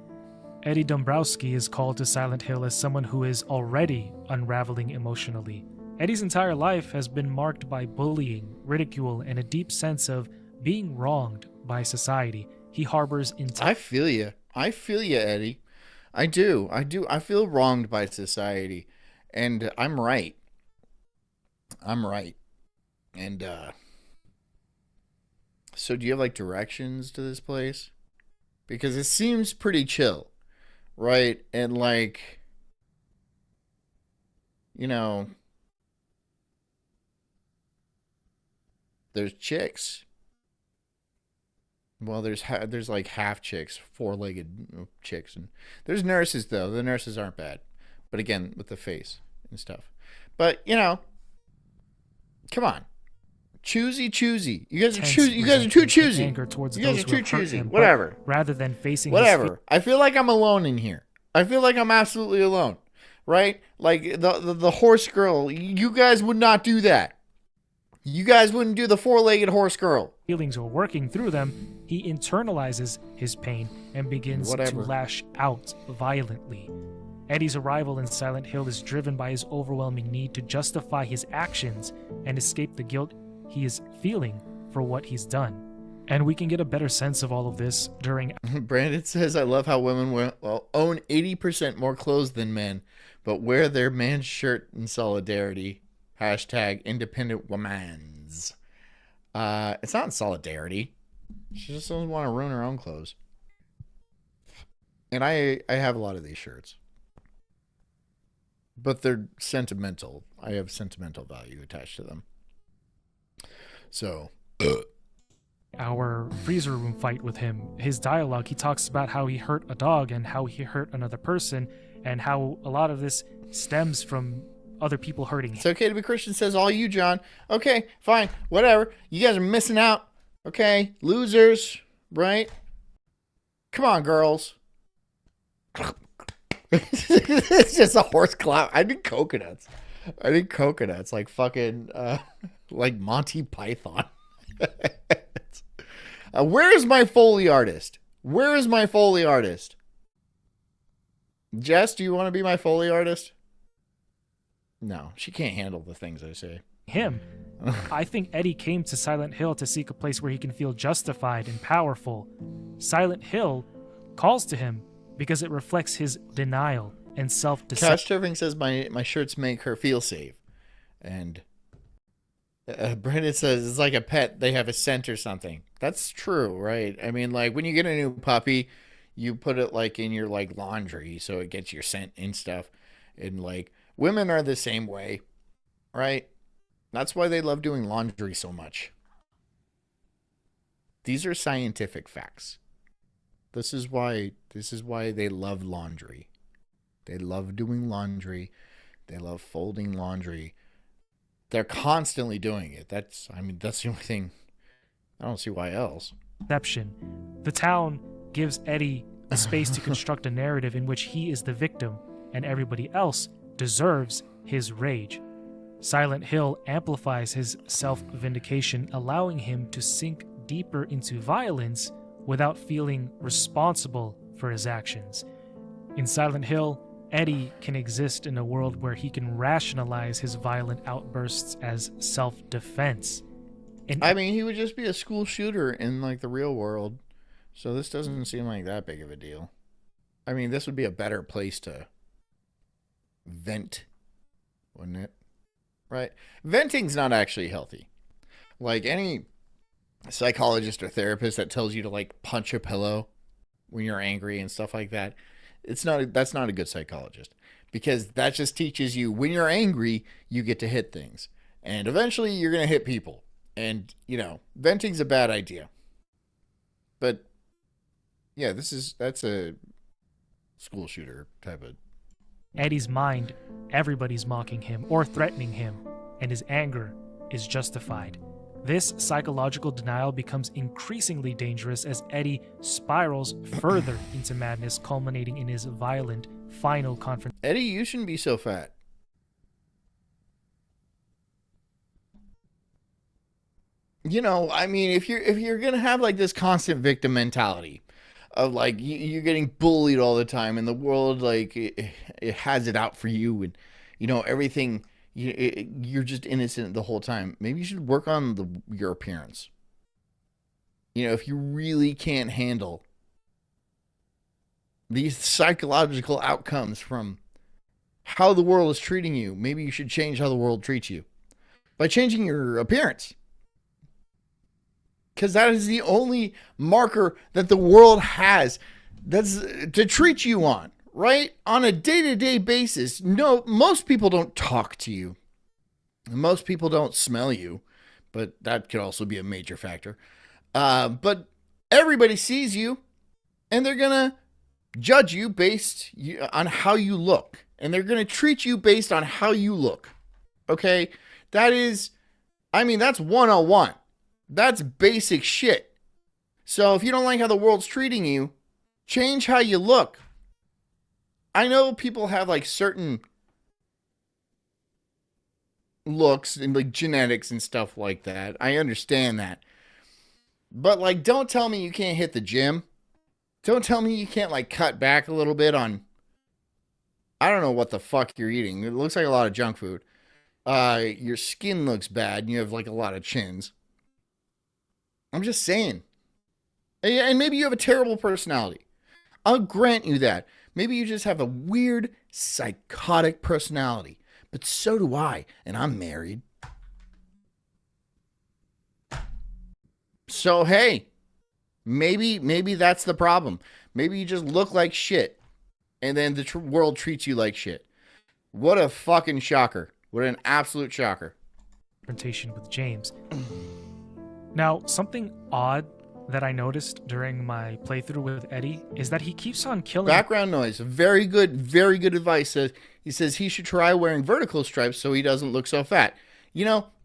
Eddie Dombrowski is called to Silent Hill as someone who is already unraveling emotionally. Eddie's entire life has been marked by bullying, ridicule, and a deep sense of being wronged by society. He harbors I feel you. I feel you, Eddie. I do. I feel wronged by society. And I'm right. I'm right. And, so do you have, like, directions to this place? Because it seems pretty chill, right? And, like, you know, there's chicks. Well, there's like half chicks, four-legged chicks, and there's nurses though. The nurses aren't bad, but again with the face and stuff. But you know, come on, choosy. You guys are choosy. You guys are too choosy. Anger towards You guys those are who too have hurt choosy. him, but Whatever. rather than facing his Whatever. I feel like I'm alone in here. I feel like I'm absolutely alone, right? Like the horse girl. You guys would not do that. You guys wouldn't do the four-legged horse girl. feelings or working through them, he internalizes his pain and begins Whatever. to lash out violently. Eddie's arrival in Silent Hill is driven by his overwhelming need to justify his actions and escape the guilt he is feeling for what he's done. And we can get a better sense of all of this during Brandon says, I love how women own 80% more clothes than men, but wear their man's shirt in solidarity. Hashtag independent womans. It's not in solidarity. She just doesn't want to ruin her own clothes. And I have a lot of these shirts. But they're sentimental. I have sentimental value attached to them. So... our freezer room fight with him, his dialogue, he talks about how he hurt a dog and how he hurt another person, and how a lot of this stems from other people hurting him. It's okay to be Christian, says all you, John. Okay, fine, whatever. You guys are missing out. Okay, losers, right? Come on, girls. It's just a horse clap. I need coconuts. like fucking, like Monty Python. Where is my Foley artist? Where is my Foley artist? Jess, do you want to be my Foley artist? No, she can't handle the things I say. Him. I think Eddie came to Silent Hill to seek a place where he can feel justified and powerful. Silent Hill calls to him because it reflects his denial and self-deception. Couch Turfing says my shirts make her feel safe. And Brandon says it's like a pet. They have a scent or something. That's true, right? I mean, like when you get a new puppy, you put it like in your like laundry so it gets your scent and stuff. And like women are the same way, right? That's why they love doing laundry so much. These are scientific facts. This is why they love laundry. They love doing laundry. They love folding laundry. They're constantly doing it. That's the only thing. I don't see why else. The town gives Eddie a space to construct a narrative in which he is the victim and everybody else deserves his rage. Silent Hill amplifies his self-vindication, allowing him to sink deeper into violence without feeling responsible for his actions. In Silent Hill, Eddie can exist in a world where he can rationalize his violent outbursts as self-defense. I mean, he would just be a school shooter in like the real world, so this doesn't seem like that big of a deal. I mean, this would be a better place to vent, wouldn't it? Right? Venting's not actually healthy. Like any psychologist or therapist that tells you to like punch a pillow when you're angry and stuff like that, that's not a good psychologist, because that just teaches you when you're angry, you get to hit things, and eventually you're going to hit people. And, venting's a bad idea. But yeah, that's a school shooter type of. Eddie's mind, everybody's mocking him or threatening him, and his anger is justified. This psychological denial becomes increasingly dangerous as Eddie spirals further into madness, culminating in his violent final confrontation. Eddie, you shouldn't be so fat. I mean, if you're gonna have like this constant victim mentality of like you're getting bullied all the time, and the world like it has it out for you, and everything. You're just innocent the whole time. Maybe you should work on your appearance. If you really can't handle these psychological outcomes from how the world is treating you, maybe you should change how the world treats you by changing your appearance. Because that is the only marker that the world has that's to treat you on. Right? On a day-to-day basis. No, most people don't talk to you. Most people don't smell you. But that could also be a major factor. But everybody sees you. And they're going to judge you based on how you look. And they're going to treat you based on how you look. Okay? That's 101. That's basic shit. So if you don't like how the world's treating you, change how you look. I know people have like certain looks and like genetics and stuff like that. I understand that. But like, don't tell me you can't hit the gym. Don't tell me you can't like cut back a little bit on, I don't know what the fuck you're eating. It looks like a lot of junk food. Your skin looks bad and you have like a lot of chins. I'm just saying. And maybe you have a terrible personality. I'll grant you that. Maybe you just have a weird, psychotic personality. But so do I, and I'm married. So, hey, maybe that's the problem. Maybe you just look like shit, and then the world treats you like shit. What a fucking shocker. What an absolute shocker. Confrontation with James. Now, something odd that I noticed during my playthrough with Eddie is that he keeps on killing. Background noise. Very good advice. He says he should try wearing vertical stripes so he doesn't look so fat.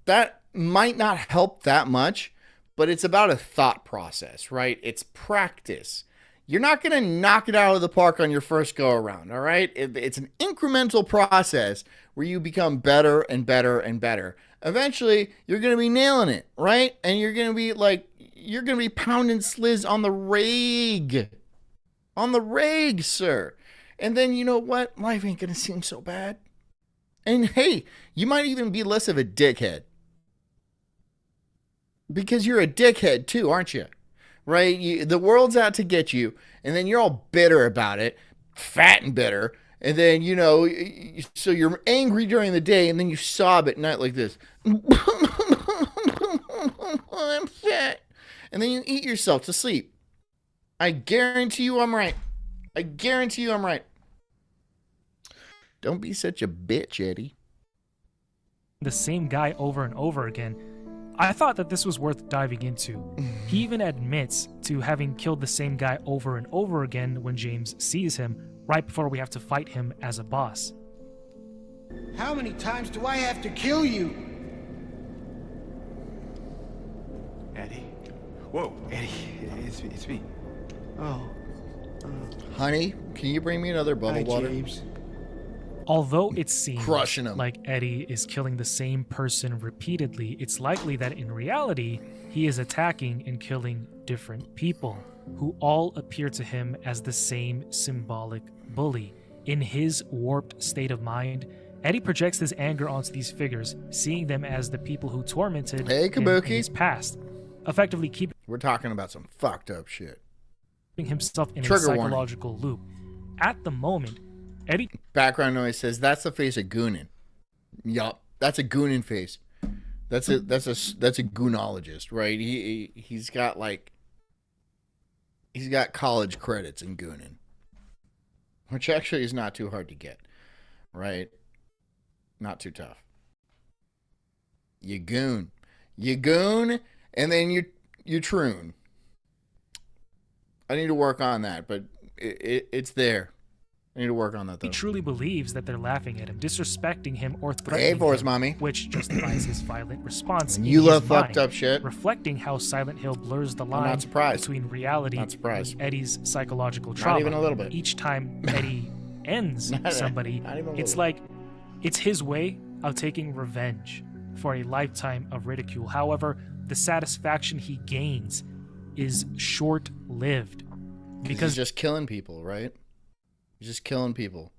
That might not help that much, but it's about a thought process, right? It's practice. You're not going to knock it out of the park on your first go around, all right? It's an incremental process where you become better and better and better. Eventually, you're going to be nailing it, right? And you're going to be like, you're going to be pounding Sliz on the rag. On the rag, sir. And then, you know what? Life ain't going to seem so bad. And hey, you might even be less of a dickhead. Because you're a dickhead too, aren't you? Right? The world's out to get you. And then you're all bitter about it. Fat and bitter. And then, you know, so you're angry during the day. And then you sob at night like this. I'm fat. And then you eat yourself to sleep. I guarantee you I'm right. I guarantee you I'm right. Don't be such a bitch, Eddie. The same guy over and over again. I thought that this was worth diving into. He even admits to having killed the same guy over and over again when James sees him, right before we have to fight him as a boss. How many times do I have to kill you? Eddie. Whoa, Eddie. It's me. Oh, Honey, can you bring me another bubble hi, water? James. Although it seems Crushing him. like Eddie is killing the same person repeatedly, it's likely that in reality, he is attacking and killing different people, who all appear to him as the same symbolic bully. In his warped state of mind, Eddie projects his anger onto these figures, seeing them as the people who tormented Hey, him in Kabuki. his past, effectively keeping We're talking about some fucked up shit. himself in Trigger a warning. psychological loop. At the moment, Eddie Background noise says that's the face of Goonin. Yup, that's a Goonin face. That's a goonologist, right? He's got college credits in Goonin, which actually is not too hard to get, right? Not too tough. You goon, and then you troon. I need to work on that, but it's there. I need to work on that, though. truly believes that they're laughing at him, disrespecting him, or Hey, threatening Forrest, him, mommy. which justifies his violent response. And in you his love fucked mind, up shit. reflecting how Silent Hill blurs the line not surprised. between reality Not surprised. and Eddie's psychological Not trauma. even a little bit. Each time Eddie ends Not somebody, even a little it's bit. like it's his way of taking revenge for a lifetime of ridicule. However, the satisfaction he gains is short-lived Because he's just killing people, right? He's just killing people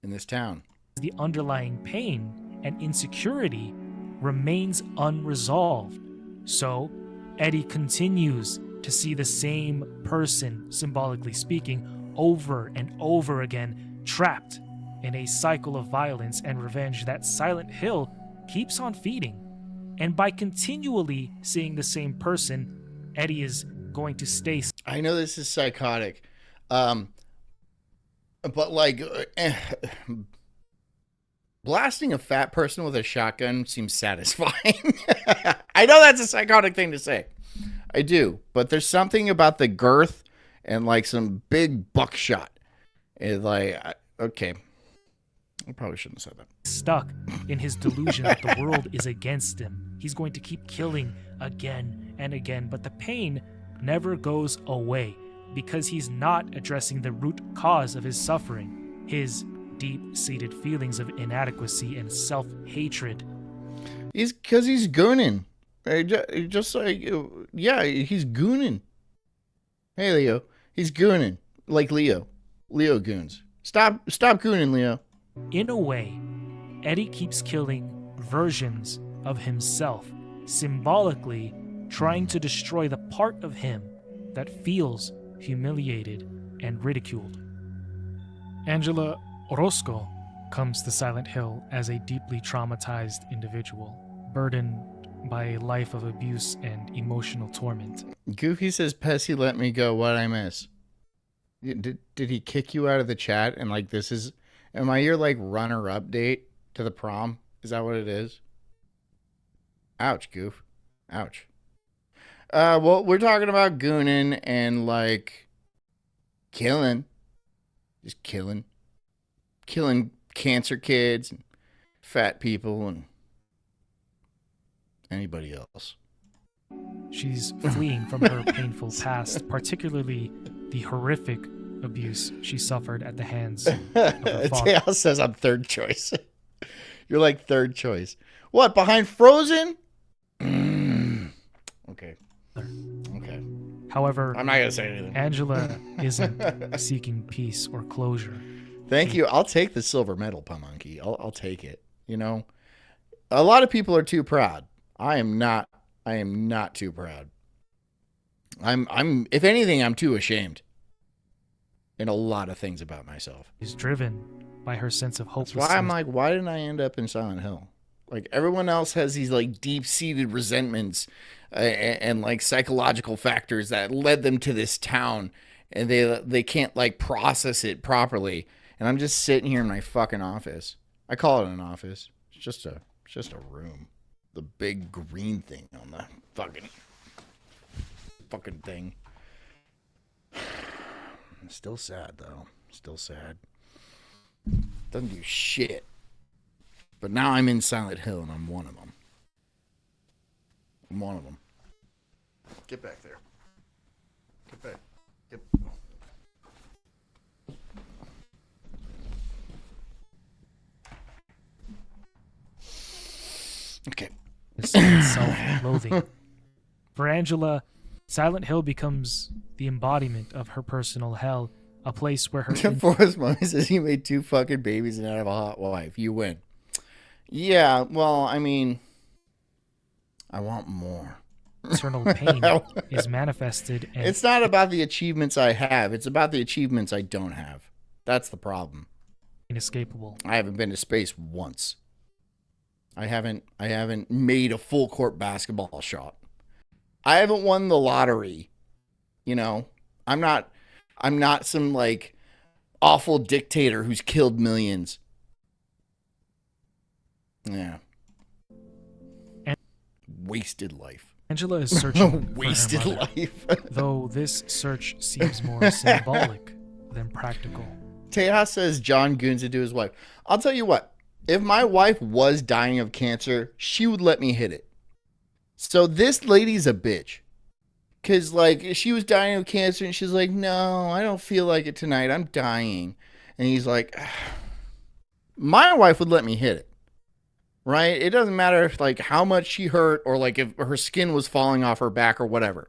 in this town. the underlying pain and insecurity remains unresolved. So, Eddie continues to see the same person, symbolically speaking, over and over again, trapped in a cycle of violence and revenge that Silent Hill keeps on feeding. And by continually seeing the same person, Eddie is going to stay. I know this is psychotic, but like blasting a fat person with a shotgun seems satisfying. I know that's a psychotic thing to say. I do, but there's something about the girth and like some big buckshot. It's like, okay, I probably shouldn't have said that. Stuck in his delusion that the world is against him. He's going to keep killing again and again, but the pain never goes away because he's not addressing the root cause of his suffering, his deep-seated feelings of inadequacy and self-hatred. He's gooning. Just like, yeah, he's gooning. Hey, Leo, he's gooning like Leo. Leo goons. Stop gooning, Leo. In a way, Eddie keeps killing versions of himself, symbolically trying to destroy the part of him that feels humiliated and ridiculed. Angela Orozco comes to Silent Hill as a deeply traumatized individual, burdened by a life of abuse and emotional torment. Goofy says, Pessy, let me go. What'd I miss? Did he kick you out of the chat? And like, am I your like runner update to the prom? Is that what it is? Ouch, Goof. Ouch. Well, we're talking about gooning and like killing. Just killing cancer kids and fat people and anybody else. She's fleeing from her painful past, particularly the horrific abuse she suffered at the hands of her father. Dale says I'm third choice. You're like third choice. What, behind Frozen? Okay. Okay. However, I'm not gonna say anything. Angela isn't seeking peace or closure. Thank you. I'll take the silver medal, Pamunky. I'll take it. You know, a lot of people are too proud. I am not too proud. I'm if anything, I'm too ashamed in a lot of things about myself. She's driven by her sense of That's hopelessness. why I'm like, why didn't I end up in Silent Hill? Like everyone else has these like deep-seated resentments and like psychological factors that led them to this town, and they can't like process it properly. And I'm just sitting here in my fucking office. I call it an office. It's just a room. The big green thing on the fucking thing. Still sad though. Still sad. Doesn't do shit. But now I'm in Silent Hill and I'm one of them. I'm one of them. Get back there. Get back. Get. Okay. Self-loathing. For Angela, Silent Hill becomes the embodiment of her personal hell, a place where her Forrest Mommy says you made 2 fucking babies and out of a hot wife. You win. Yeah, well, I mean, I want more. internal pain is manifested. And it's not about the achievements I have. It's about the achievements I don't have. That's the problem. Inescapable. I haven't been to space once. I haven't made a full court basketball shot. I haven't won the lottery. You know, I'm not some like awful dictator who's killed millions. Yeah. Wasted life. Angela is searching Wasted for her mother, life. though this search seems more symbolic than practical. Tejas says John goons into his wife. I'll tell you what. If my wife was dying of cancer, she would let me hit it. So this lady's a bitch. Because, like, she was dying of cancer, and she's like, no, I don't feel like it tonight. I'm dying. And he's like, my wife would let me hit it. Right? It doesn't matter if, like, how much she hurt or, like, if her skin was falling off her back or whatever.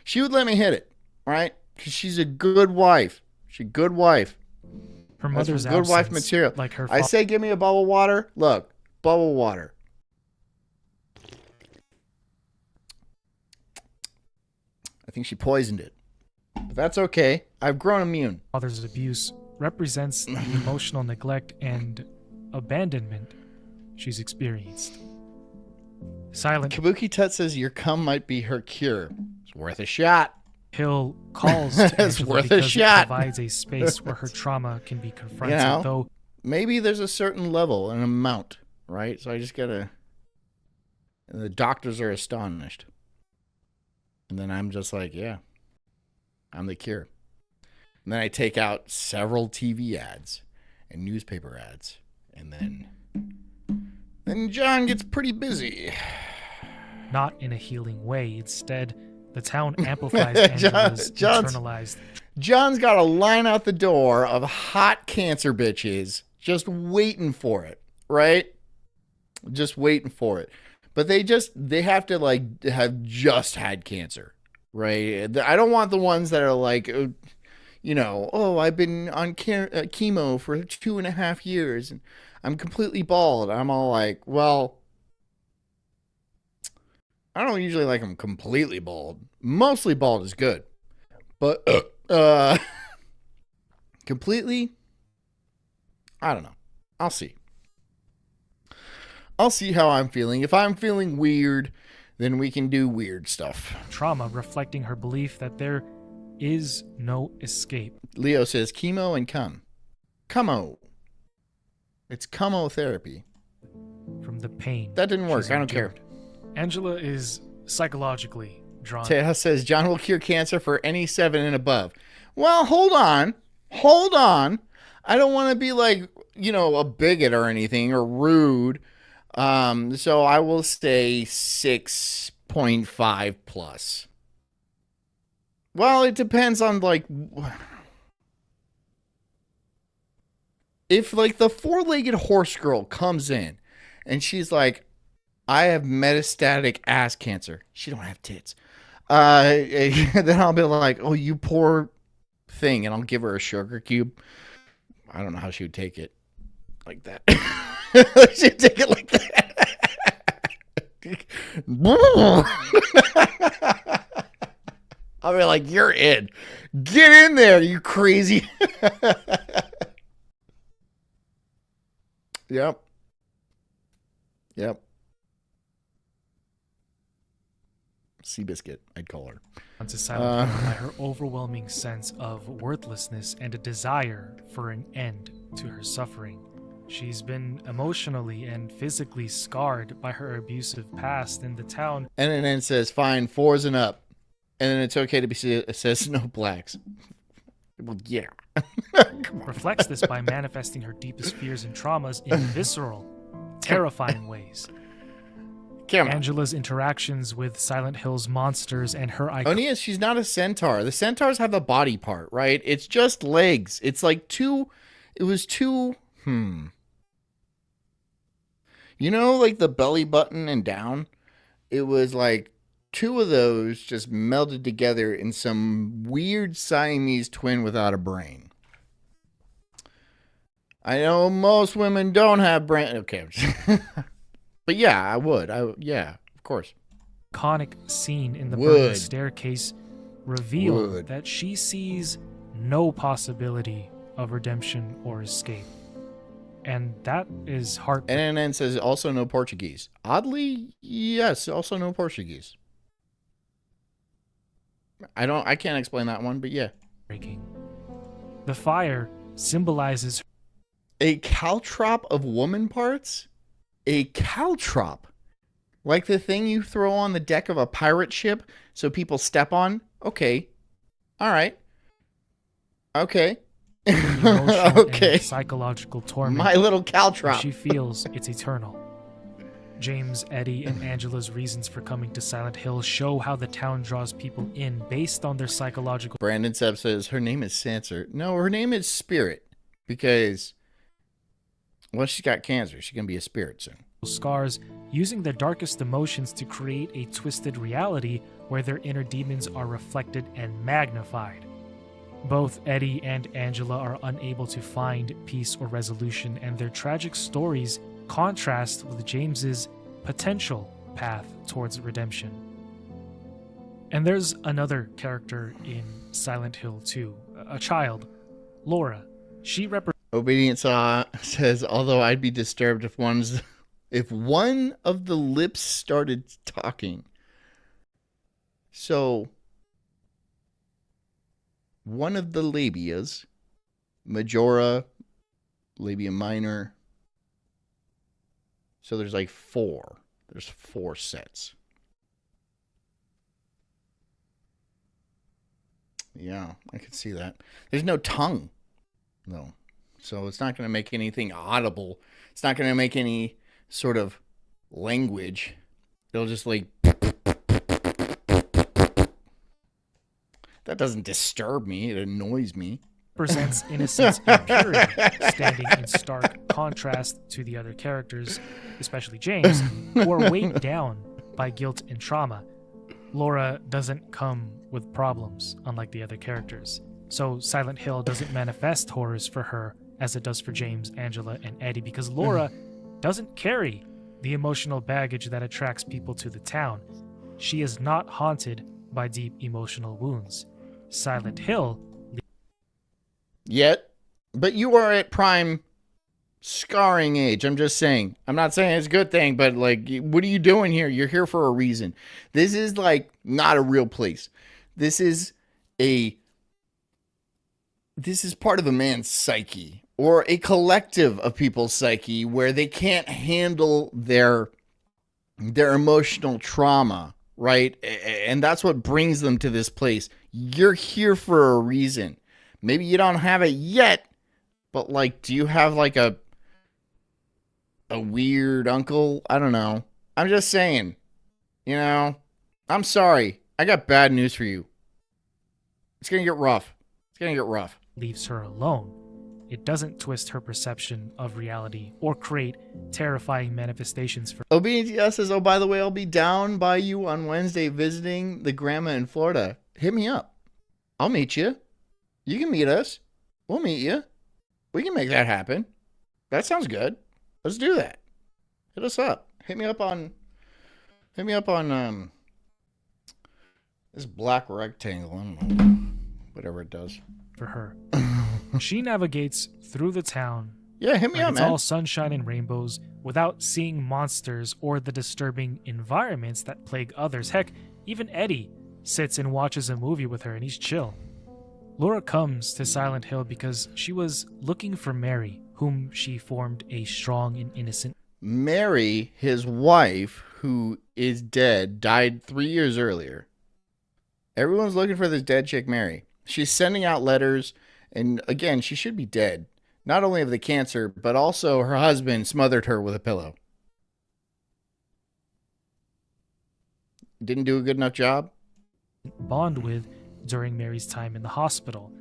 She would let me hit it. Right? Because she's a good wife. She's a good wife. Her mother's good wife material. Like her I say, give me a bubble water. Look, bubble water. I think she poisoned it. But that's okay. I've grown immune. Father's abuse represents the emotional neglect and abandonment she's experienced. Silent Kabuki Tut says your cum might be her cure. It's worth a shot. Hill calls to It's Angela worth a because shot. it provides a space where her trauma can be confronted, You know, though maybe there's a certain level, an amount, right? So I just gotta. And the doctors are astonished. And then I'm just like, yeah, I'm the cure. And then I take out several TV ads and newspaper ads. And then John gets pretty busy. not in a healing way. Instead, the town amplifies Angela's internalized. John's got a line out the door of hot cancer bitches just waiting for it, right? Just waiting for it. But they have to like have just had cancer, right? I don't want the ones that are like, you know, oh, I've been on chemo for 2.5 years and I'm completely bald. I'm all like, well, I don't usually like them completely bald. Mostly bald is good. But completely, I don't know. I'll see. I'll see how I'm feeling. If I'm feeling weird, then we can do weird stuff. Trauma reflecting her belief that there is no escape. Leo says chemo and cum. Cummo. It's cumotherapy. From the pain. That didn't work. she's I don't care. endured. Angela is psychologically drawn. Tejas says John will cure cancer for any 7 and above. Well, hold on. Hold on. I don't want to be like, you know, a bigot or anything or rude. So I will say 6.5 plus. Well, it depends on like if like the 4-legged horse girl comes in and she's like, I have metastatic ass cancer. She don't have tits. Then I'll be like, oh, you poor thing, and I'll give her a sugar cube. I don't know how she would take it like that. She'd take it like that. I'll be like, you're in. Get in there, you crazy. Yep. Yep. Seabiscuit, I'd call her. Onto Silent Hill by her overwhelming sense of worthlessness and a desire for an end to her suffering. She's been emotionally and physically scarred by her abusive past in the town. And then it says, fine, 4s and up. And then it's okay to be, it says no blacks. Well, yeah. Reflects this by manifesting her deepest fears and traumas in visceral, terrifying ways. Angela's interactions with Silent Hill's monsters and her Onia, she's not a centaur. The centaurs have a body part, right? It's just legs. It's like two. You know, like the belly button and down? It was like 2 of those just melded together in some weird Siamese twin without a brain. I know most women don't have brain. Okay. But yeah, I would. Yeah, of course. Iconic scene in the burning staircase reveal that she sees no possibility of redemption or escape. And that is heartbreaking. And then says also no Portuguese. Oddly, yes, also no Portuguese. I can't explain that one, but yeah. The fire symbolizes a caltrop of woman parts? A caltrop? Like the thing you throw on the deck of a pirate ship so people step on? Okay. All right. Okay. Okay. And psychological torment. My little caltrop. She feels it's eternal. James, Eddie, and Angela's reasons for coming to Silent Hill show how the town draws people in based on their psychological... Brandon Seb says her name is Sanser. No, her name is Spirit. Because, well, she's got cancer. She's going to be a spirit soon. Scars, using their darkest emotions to create a twisted reality where their inner demons are reflected and magnified. Both Eddie and Angela are unable to find peace or resolution, and their tragic stories contrast with James's potential path towards redemption. And there's another character in Silent Hill 2, a child, Laura. She represents... Obedient Saw says, although I'd be disturbed if one of the lips started talking. So, one of the labias, majora, labia minor. So there's like 4. There's 4 sets. Yeah, I can see that. There's no tongue, though. So it's not going to make anything audible. It's not going to make any sort of language. It'll just like... That doesn't disturb me. It annoys me. Presents innocence and purity, standing in stark contrast to the other characters, especially James, who are weighed down by guilt and trauma. Laura doesn't come with problems, unlike the other characters. So Silent Hill doesn't manifest horrors for her as it does for James, Angela, and Eddie, because Laura doesn't carry the emotional baggage that attracts people to the town. She is not haunted by deep emotional wounds. Silent Hill... Yet, but you are at prime scarring age. I'm just saying. I'm not saying it's a good thing, but like, what are you doing here? You're here for a reason. This is like not a real place. This is part of a man's psyche or a collective of people's psyche where they can't handle their emotional trauma, right? And that's what brings them to this place. You're here for a reason. Maybe you don't have it yet, but like, do you have like a weird uncle? I don't know. I'm just saying, you know, I'm sorry. I got bad news for you. It's going to get rough. It's going to get rough. Leaves her alone. it doesn't twist her perception of reality or create terrifying manifestations for Obedience says, oh, by the way, I'll be down by you on Wednesday visiting the grandma in Florida. Hit me up. I'll meet you. You can meet us. We'll meet you. We can make that happen. That sounds good. Let's do that. Hit us up. Hit me up on this black rectangle. I don't know. Whatever it does. for her. She navigates through the town. Yeah, hit me like up, it's man. all sunshine and rainbows without seeing monsters or the disturbing environments that plague others. Heck, even Eddie sits and watches a movie with her and he's chill. Laura comes to Silent Hill because she was looking for Mary, whom she formed a strong and innocent. Mary, his wife, who is dead, died 3 years earlier. Everyone's looking for this dead chick, Mary. She's sending out letters, and again, she should be dead. Not only of the cancer, but also her husband smothered her with a pillow. Didn't do a good enough job. Bond with during Mary's time in the hospital.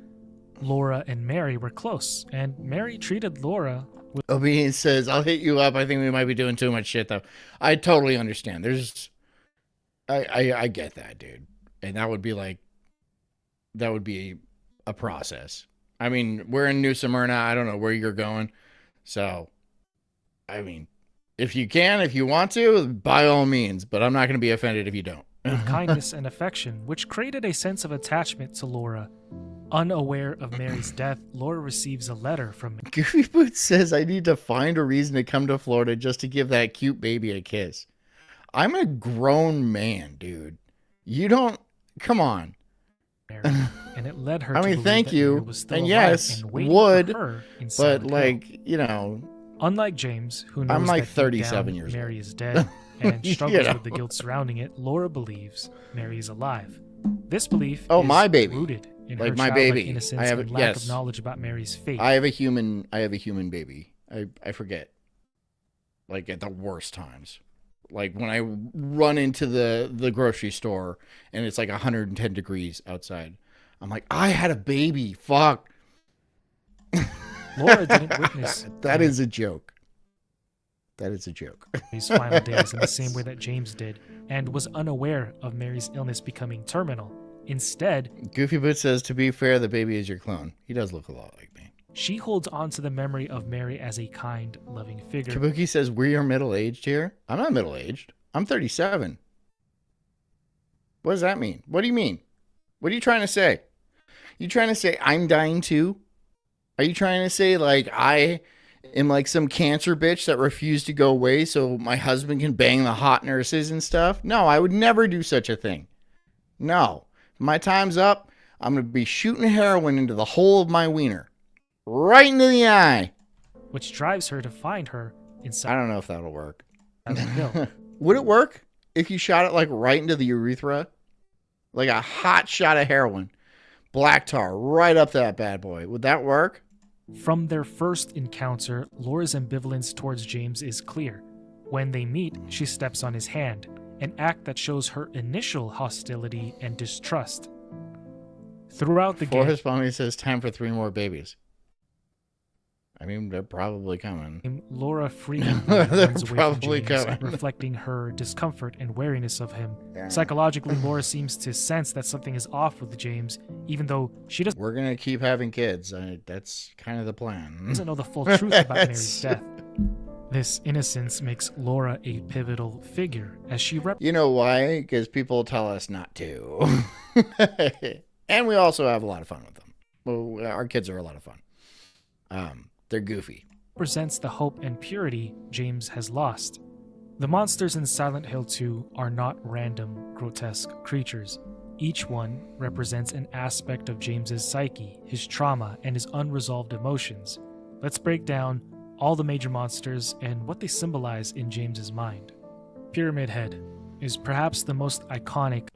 Laura and Mary were close, and Mary treated Laura with Obedience says, I'll hit you up. I think we might be doing too much shit, though. I totally understand. I get that, dude. And that would be a process. I mean, we're in New Smyrna. I don't know where you're going. So, I mean, if you can, if you want to, by all means. But I'm not going to be offended if you don't. kindness and affection, which created a sense of attachment to Laura. Unaware of Mary's death, Laura receives a letter from Goofy Boots says, I need to find a reason to come to Florida just to give that cute baby a kiss. I'm a grown man, dude. You don't... Come on. Mary, and it led her I to mean, believe thank that Mary you. was still And alive yes, and waiting would, for her in but Silent Hill. like, you know... Unlike James, who knows I'm like that deep 37 down years Mary old. is dead and You struggles know. with the guilt surrounding it, Laura believes Mary is alive. This belief Oh, is my baby. rooted in Like her my childlike baby. innocence I have and a- lack yes. of knowledge about Mary's fate. I have a human baby. I forget. Like at the worst times. Like when I run into the grocery store and it's like 110 degrees outside. I'm like, I had a baby. Fuck. Laura didn't witness That is a joke. That is a joke. Mary's final days in the same way that James did, and was unaware of Mary's illness becoming terminal. Instead, Goofy Boots says, to be fair, the baby is your clone. He does look a lot like me. she holds on to the memory of Mary as a kind, loving figure. Kabuki says, we are middle-aged here. I'm not middle-aged. I'm 37. What does that mean? What do you mean? What are you trying to say? You trying to say I'm dying too? Are you trying to say like I am like some cancer bitch that refused to go away so my husband can bang the hot nurses and stuff? No, I would never do such a thing. No. My time's up. I'm going to be shooting heroin into the hole of my wiener. Right into the eye. which drives her to find her I inside don't know if that'll work. Silent Hill. Would it work if you shot it like right into the urethra? Like a hot shot of heroin. Black tar right up that bad boy. Would that work? From their first encounter, Laura's ambivalence towards James is clear. When they meet, she steps on his hand, an act that shows her initial hostility and distrust. Throughout the Forrest Bommy says time for 3 more babies. I mean, they're probably coming. game, Laura frequently They're runs away probably from James, coming. reflecting her discomfort and wariness of him. Yeah. Psychologically, Laura seems to sense that something is off with James, even though she doesn't We're going to keep having kids. That's kind of the plan. know the full truth about Mary's death. This innocence makes Laura a pivotal figure, as she You know why? Because people tell us not to. And we also have a lot of fun with them. Well, our kids are a lot of fun. They're goofy. represents the hope and purity James has lost. The monsters in Silent Hill 2 are not random, grotesque creatures. Each one represents an aspect of James's psyche, his trauma, and his unresolved emotions. Let's break down all the major monsters and what they symbolize in James's mind. Pyramid Head is perhaps the most iconic.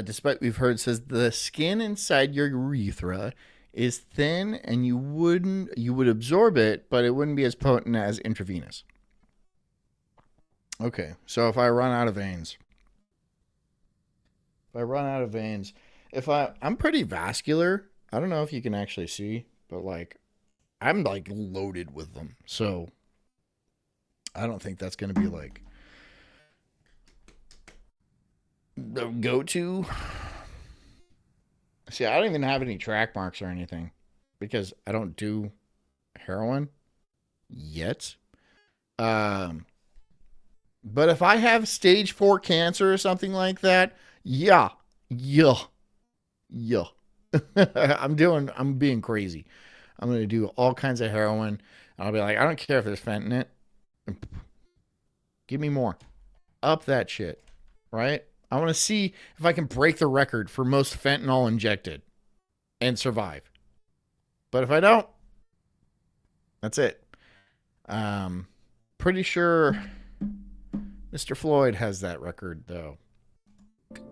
Despite we've heard, says the skin inside your urethra is thin and you would absorb it, but it wouldn't be as potent as intravenous. Okay, so if I run out of veins, I'm pretty vascular. I don't know if you can actually see, but like I'm like loaded with them. So I don't think that's going to be like the go-to. See, I don't even have any track marks or anything because I don't do heroin yet. But if I have stage 4 cancer or something like that, yeah. I'm being crazy. I'm going to do all kinds of heroin. I'll be like, I don't care if there's fent in it. Give me more. Up that shit. Right? I want to see if I can break the record for most fentanyl injected and survive. But if I don't, that's it. Pretty sure Mr. Floyd has that record, though.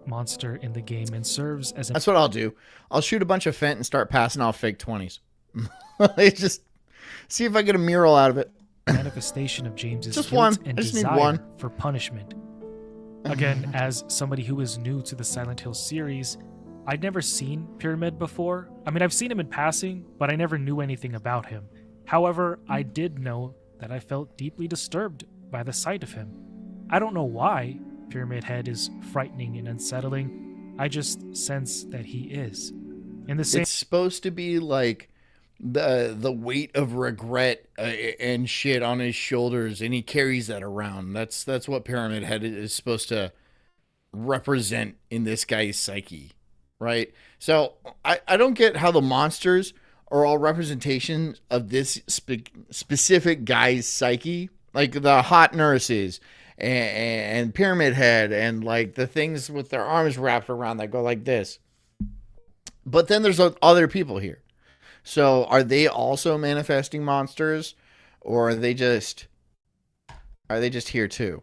Monster in the game and serves as a That's what I'll do. I'll shoot a bunch of fent and start passing off fake 20s. Just see if I get a mural out of it. manifestation of James's Just guilt one. and I just need desire one. for punishment. Again, as somebody who is new to the Silent Hill series, I'd never seen Pyramid before. I mean, I've seen him in passing, but I never knew anything about him. However, I did know that I felt deeply disturbed by the sight of him. I don't know why Pyramid Head is frightening and unsettling. I just sense that he is. In the same It's supposed to be like the weight of regret and shit on his shoulders, and he carries that around. That's what Pyramid Head is supposed to represent in this guy's psyche, right? So I don't get how the monsters are all representations of this specific guy's psyche, like the hot nurses and Pyramid Head and like the things with their arms wrapped around that go like this. But then there's other people here. So are they also manifesting monsters, or are they just here too?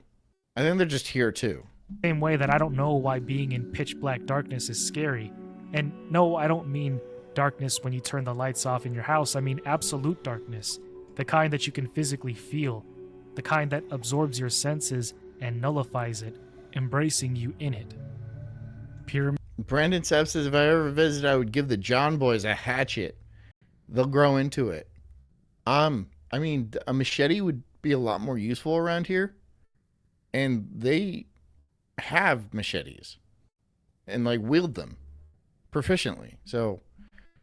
I think they're just here too. same way that I don't know why being in pitch black darkness is scary. And no, I don't mean darkness when you turn the lights off in your house. I mean absolute darkness. The kind that you can physically feel. The kind that absorbs your senses and nullifies it, embracing you in it. Pyramid Brandon Sepp says, if I ever visit, I would give the John boys a hatchet. They'll grow into it. I mean, a machete would be a lot more useful around here. And they have machetes. And, like, wield them proficiently. So,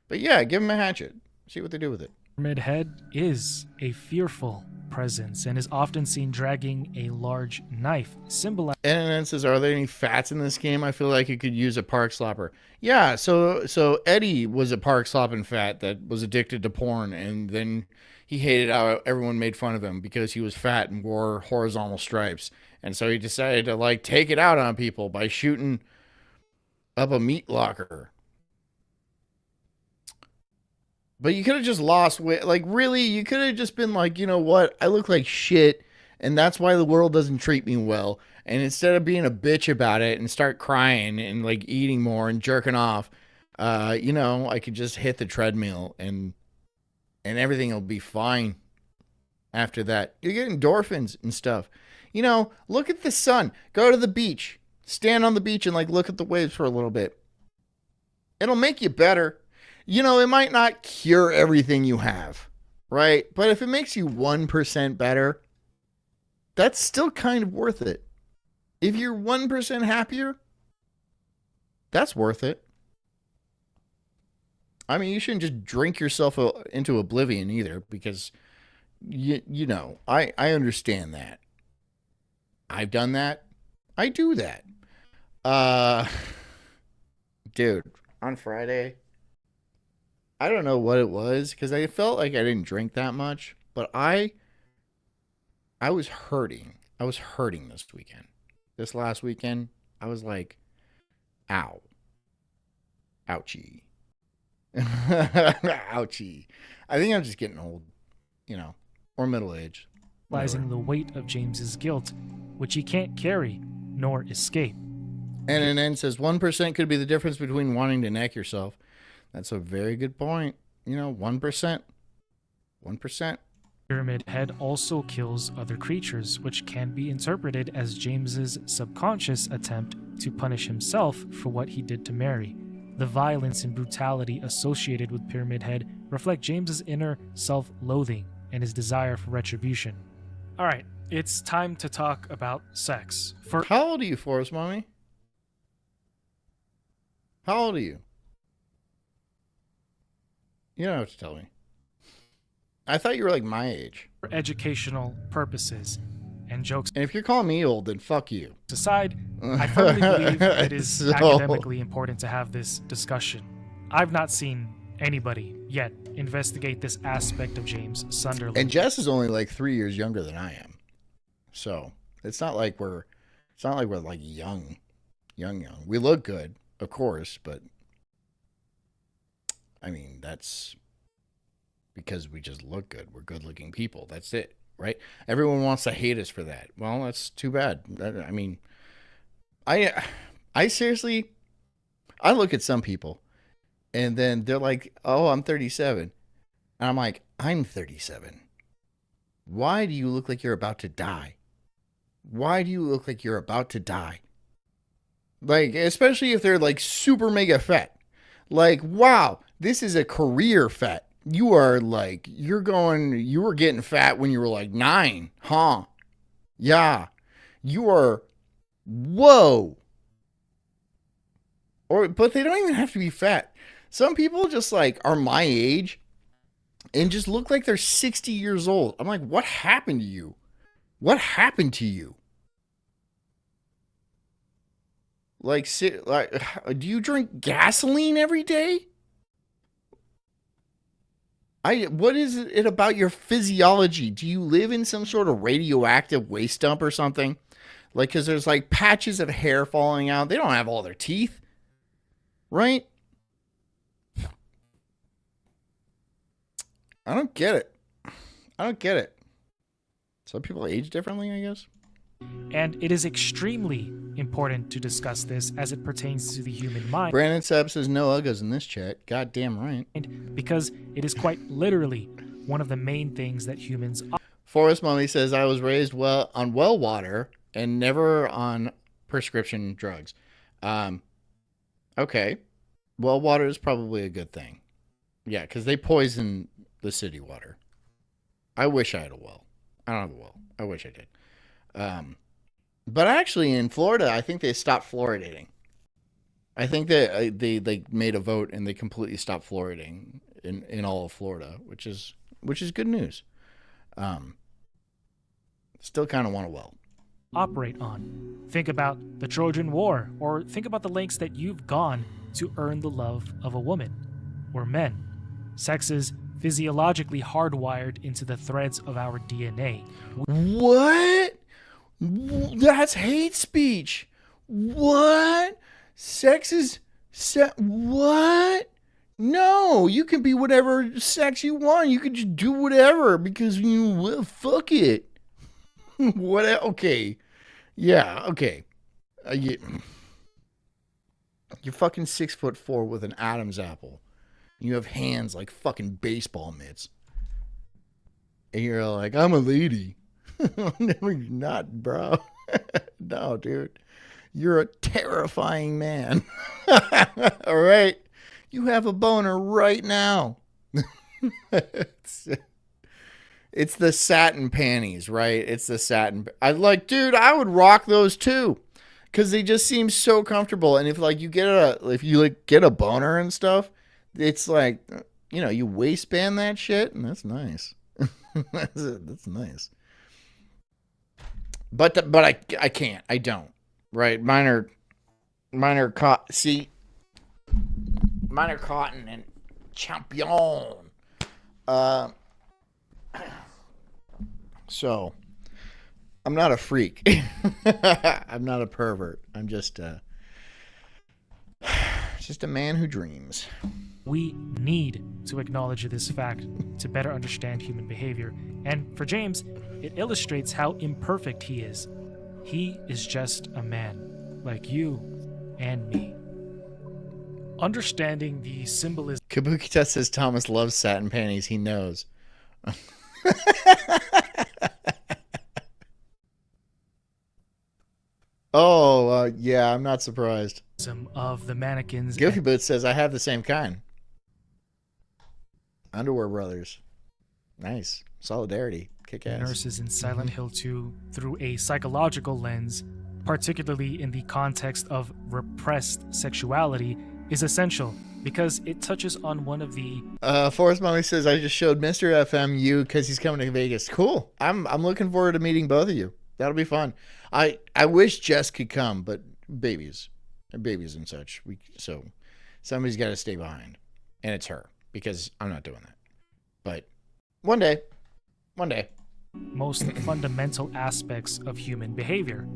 but yeah, give them a hatchet. See what they do with it. Head is a fearful presence and is often seen dragging a large knife, symbolizing And then it says, are there any fats in this game? I feel like you could use a park slopper. Yeah, so Eddie was a park slopping fat that was addicted to porn, and then he hated how everyone made fun of him because he was fat and wore horizontal stripes. And so he decided to like take it out on people by shooting up a meat locker. But you could have just lost weight. Like, really, you could have just been like, you know what? I look like shit, and that's why the world doesn't treat me well. And instead of being a bitch about it and start crying and, like, eating more and jerking off, you know, I could just hit the treadmill and everything will be fine after that. You get endorphins and stuff. You know, look at the sun. Go to the beach. Stand on the beach and, like, look at the waves for a little bit. It'll make you better. You know, it might not cure everything you have, right? But if it makes you 1% better, that's still kind of worth it. If you're 1% happier, that's worth it. I mean, you shouldn't just drink yourself into oblivion either, because, you know, I understand that. I've done that. I do that. Dude, on Friday, I don't know what it was, because I felt like I didn't drink that much, but I was hurting. I was hurting this weekend. This last weekend, I was like, ow. Ouchie. Ouchie. I think I'm just getting old, you know, or middle age. the weight of James's guilt, which he can't carry nor escape. And then says 1% could be the difference between wanting to neck yourself. That's a very good point. You know, 1%. 1%. Pyramid Head also kills other creatures, which can be interpreted as James's subconscious attempt to punish himself for what he did to Mary. The violence and brutality associated with Pyramid Head reflect James's inner self-loathing and his desire for retribution. All right, it's time to talk about sex. How old are you, Forrest Mommy? How old are you? You don't have to tell me. I thought you were like my age. For educational purposes and jokes And if you're calling me old, then fuck you. aside, I firmly believe it is So- academically important to have this discussion. I've not seen anybody yet investigate this aspect of James Sunderland. And Jess is only like 3 years younger than I am. So it's not like we're like young. We look good, of course, but I mean, that's because we just look good. We're good looking people. That's it, right? Everyone wants to hate us for that. Well, that's too bad. I mean, I seriously, I look at some people and then they're like, oh, I'm 37. And I'm like, I'm 37. Why do you look like you're about to die? Why do you look like you're about to die? Like, especially if they're like super mega fat. Like, wow, this is a career fat. You are like, you were getting fat when you were like 9, huh? Yeah. You are, whoa. But they don't even have to be fat. Some people just like are my age and just look like they're 60 years old. I'm like, what happened to you? What happened to you? Like, do you drink gasoline every day? What is it about your physiology? Do you live in some sort of radioactive waste dump or something? Like, because there's like patches of hair falling out. They don't have all their teeth, right? I don't get it. Some people age differently, I guess. And it is extremely important to discuss this as it pertains to the human mind. Brandon Sapp says no uggos in this chat. Goddamn right. Because it is quite literally one of the main things that humans are. Forrest Mommy says I was raised on well water and never on prescription drugs. Okay. Well water is probably a good thing. Yeah, because they poison the city water. I wish I had a well. I don't have a well. I wish I did. But actually in Florida, I think they stopped fluoridating. I think that they made a vote and they completely stopped fluoridating in all of Florida, which is good news. Still kind of want a well. Operate on. Think about the Trojan War, or think about the lengths that you've gone to earn the love of a woman or men. Sex is physiologically hardwired into the threads of our DNA. What? That's hate speech. What? What? No, you can be whatever sex you want. You can just do whatever because fuck it. What? Okay. Yeah. Okay. You're fucking 6'4" with an Adam's apple. You have hands like fucking baseball mitts. And you're like, I'm a lady. No, you're not, bro. No, dude. You're a terrifying man. All right. You have a boner right now. It's the satin panties, right? It's the satin. Dude, I would rock those too. Cause they just seem so comfortable. And if you get a boner and stuff, it's like, you waistband that shit, and that's nice. That's nice. But I can't. I don't. Right? Mine are cotton and champion. So I'm not a freak. I'm not a pervert. I'm just a man who dreams. We need to acknowledge this fact to better understand human behavior. And for James, it illustrates how imperfect he is. He is just a man, like you and me. Understanding the symbolism. Kabukita says Thomas loves satin panties. He knows. Yeah, I'm not surprised. Of the mannequins. Goofy Boots says I have the same kind. Underwear Brothers. Nice. Solidarity. Kick ass. Nurses in Silent Hill 2 through a psychological lens, particularly in the context of repressed sexuality, is essential because it touches on one of the Forrest Mommy says, I just showed Mr. FM you because he's coming to Vegas. Cool. I'm looking forward to meeting both of you. That'll be fun. I wish Jess could come, but babies and such. So somebody's got to stay behind, and it's her because I'm not doing that. But one day. most fundamental aspects of human behavior.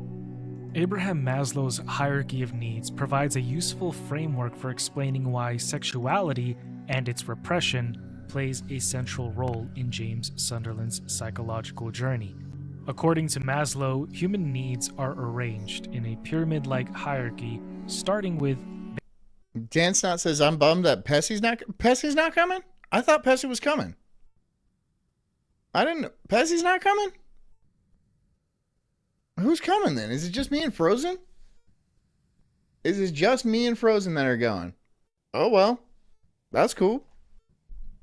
Abraham Maslow's hierarchy of needs provides a useful framework for explaining why sexuality and its repression plays a central role in James Sunderland's psychological journey. According to Maslow, human needs are arranged in a pyramid-like hierarchy, starting with... Dan Snot says, I'm bummed that Pessy's not coming? I thought Pessy was coming. Pessy's not coming? Who's coming then? Is it just me and Frozen? Is it just me and Frozen that are going? Oh, well. That's cool.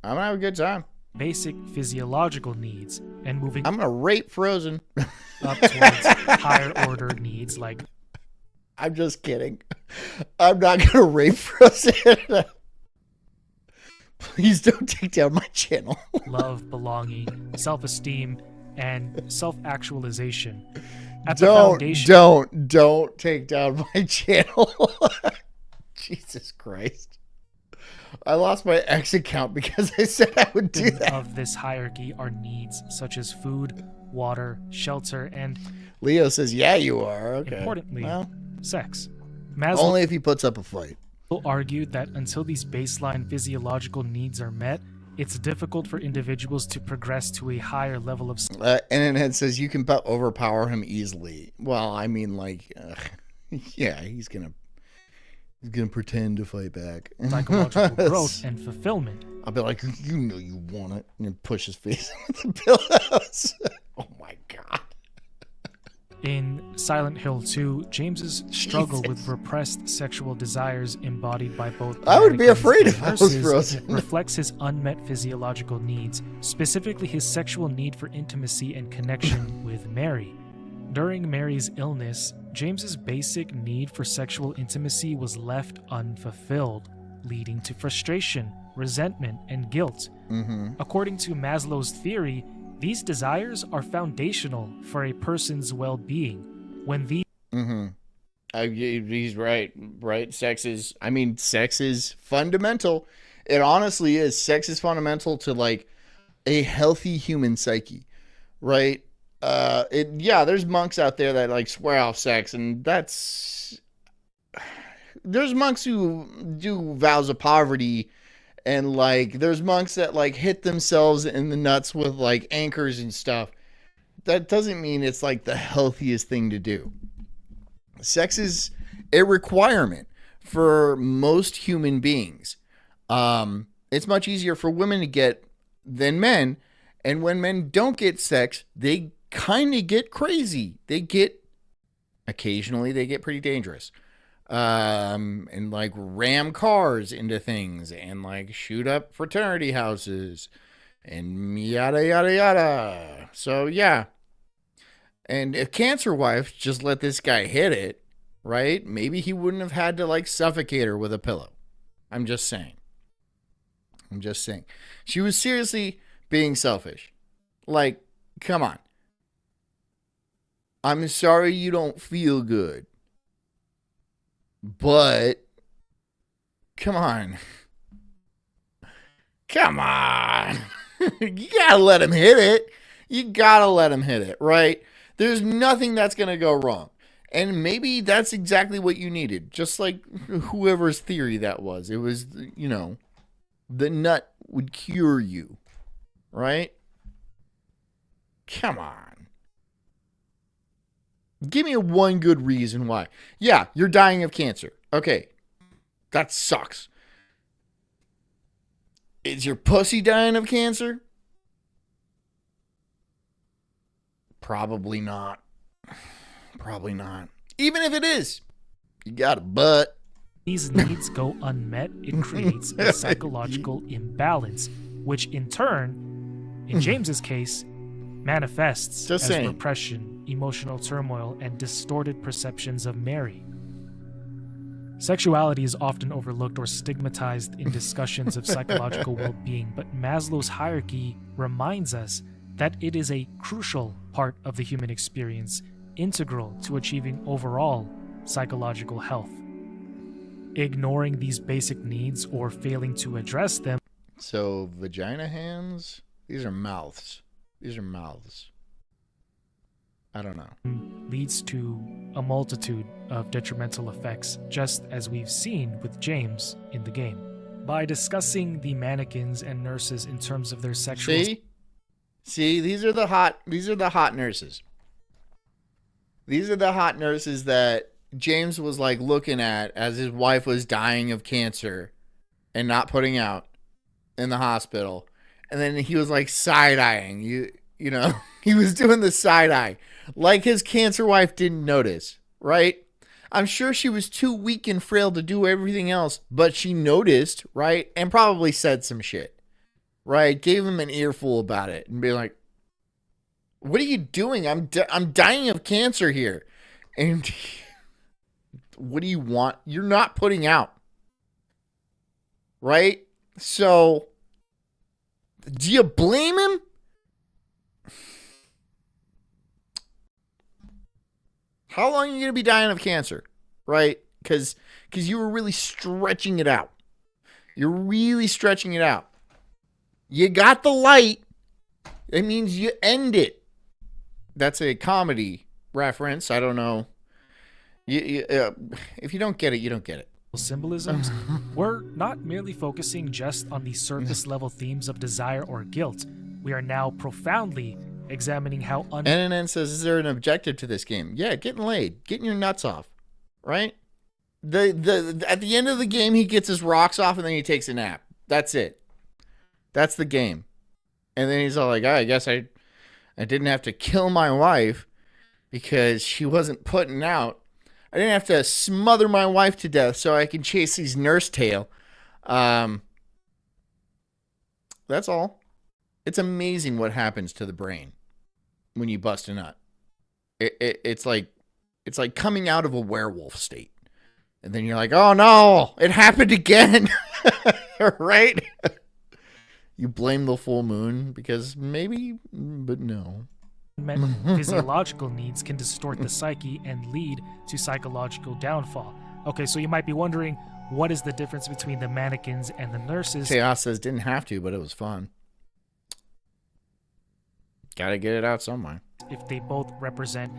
I'm going to have a good time. Basic physiological needs and moving I'm going to rape Frozen. up towards higher order needs like... I'm just kidding. I'm not going to rape Frozen. Please don't take down my channel. love, belonging, self-esteem, and self-actualization. At the foundation, don't take down my channel. Jesus Christ. I lost my X account because I said I would do that. Of this hierarchy are needs such as food, water, shelter, and Leo says, yeah, you are. Okay. importantly, well, sex. Maslow only if he puts up a fight. argued that until these baseline physiological needs are met, it's difficult for individuals to progress to a higher level of... And it says you can overpower him easily. Well, I mean, like, yeah, he's gonna pretend to fight back. psychological growth and fulfillment. I'll be like, you know you want it, and then push his face with the pillows. Oh my God. In Silent Hill 2, James's struggle with repressed sexual desires embodied by both I would be afraid if I was nurses Frozen. reflects his unmet physiological needs, specifically his sexual need for intimacy and connection with Mary. During Mary's illness, James's basic need for sexual intimacy was left unfulfilled, leading to frustration, resentment, and guilt. According to Maslow's theory, these desires are foundational for a person's well-being. When these He's right. Sex is fundamental. It honestly is. Sex is fundamental to like a healthy human psyche, right? There's monks out there that like swear off sex, and there's monks who do vows of poverty, and like there's monks that like hit themselves in the nuts with like anchors and stuff. That doesn't mean it's like the healthiest thing to do. Sex is a requirement for most human beings. It's much easier for women to get than men, and when men don't get sex, they kind of get crazy. Occasionally they get pretty dangerous. And like ram cars into things and like shoot up fraternity houses and yada yada yada. So yeah. And if Cancer Wife just let this guy hit it, right? Maybe he wouldn't have had to like suffocate her with a pillow. I'm just saying. She was seriously being selfish. Like, come on. I'm sorry you don't feel good. But, come on. Come on. You gotta let him hit it. Right? There's nothing that's gonna go wrong. And maybe that's exactly what you needed. Just like whoever's theory that was. It was, the nut would cure you. Right? Come on. Give me one good reason why. Yeah, you're dying of cancer. Okay. That sucks. Is your pussy dying of cancer? Probably not. Even if it is, you got a butt. These needs go unmet, it creates a psychological imbalance. which in turn, in James's case, manifests Just as saying. repression, emotional turmoil, and distorted perceptions of Mary. Sexuality is often overlooked or stigmatized in discussions of psychological well-being, but Maslow's hierarchy reminds us that it is a crucial part of the human experience, integral to achieving overall psychological health. Ignoring these basic needs or failing to address them So, vagina hands? These are mouths. These are mouths. I don't know. leads to a multitude of detrimental effects, just as we've seen with James in the game. By discussing the mannequins and nurses in terms of their sexual See, these are the hot nurses. These are the hot nurses that James was like looking at as his wife was dying of cancer and not putting out in the hospital. And then he was like side-eyeing. You know, he was doing the side-eye. Like his cancer wife didn't notice, right? I'm sure she was too weak and frail to do everything else, but she noticed, right? And probably said some shit, right? Gave him an earful about it and be like, what are you doing? I'm dying of cancer here. And what do you want? You're not putting out, right? So, do you blame him? How long are you going to be dying of cancer, right? Because you were really stretching it out. You're really stretching it out. You got the light. It means you end it. That's a comedy reference. I don't know. If you don't get it, you don't get it. symbolisms, we're not merely focusing just on the surface level themes of desire or guilt. We are now profoundly examining how NNN says, is there an objective to this game? Yeah, getting laid, getting your nuts off, right? At the end of the game, he gets his rocks off and then he takes a nap. That's it. That's the game. And then he's all like, I guess I didn't have to kill my wife because she wasn't putting out. I didn't have to smother my wife to death so I can chase these nurse tail. That's all. It's amazing what happens to the brain when you bust a nut. It's like coming out of a werewolf state. And then you're like, oh no, it happened again. Right? You blame the full moon because maybe, but no. Physiological needs can distort the psyche and lead to psychological downfall. Okay, so you might be wondering, what is the difference between the mannequins and the nurses? Chaos says didn't have to, but it was fun. Gotta get it out somewhere. If they both represent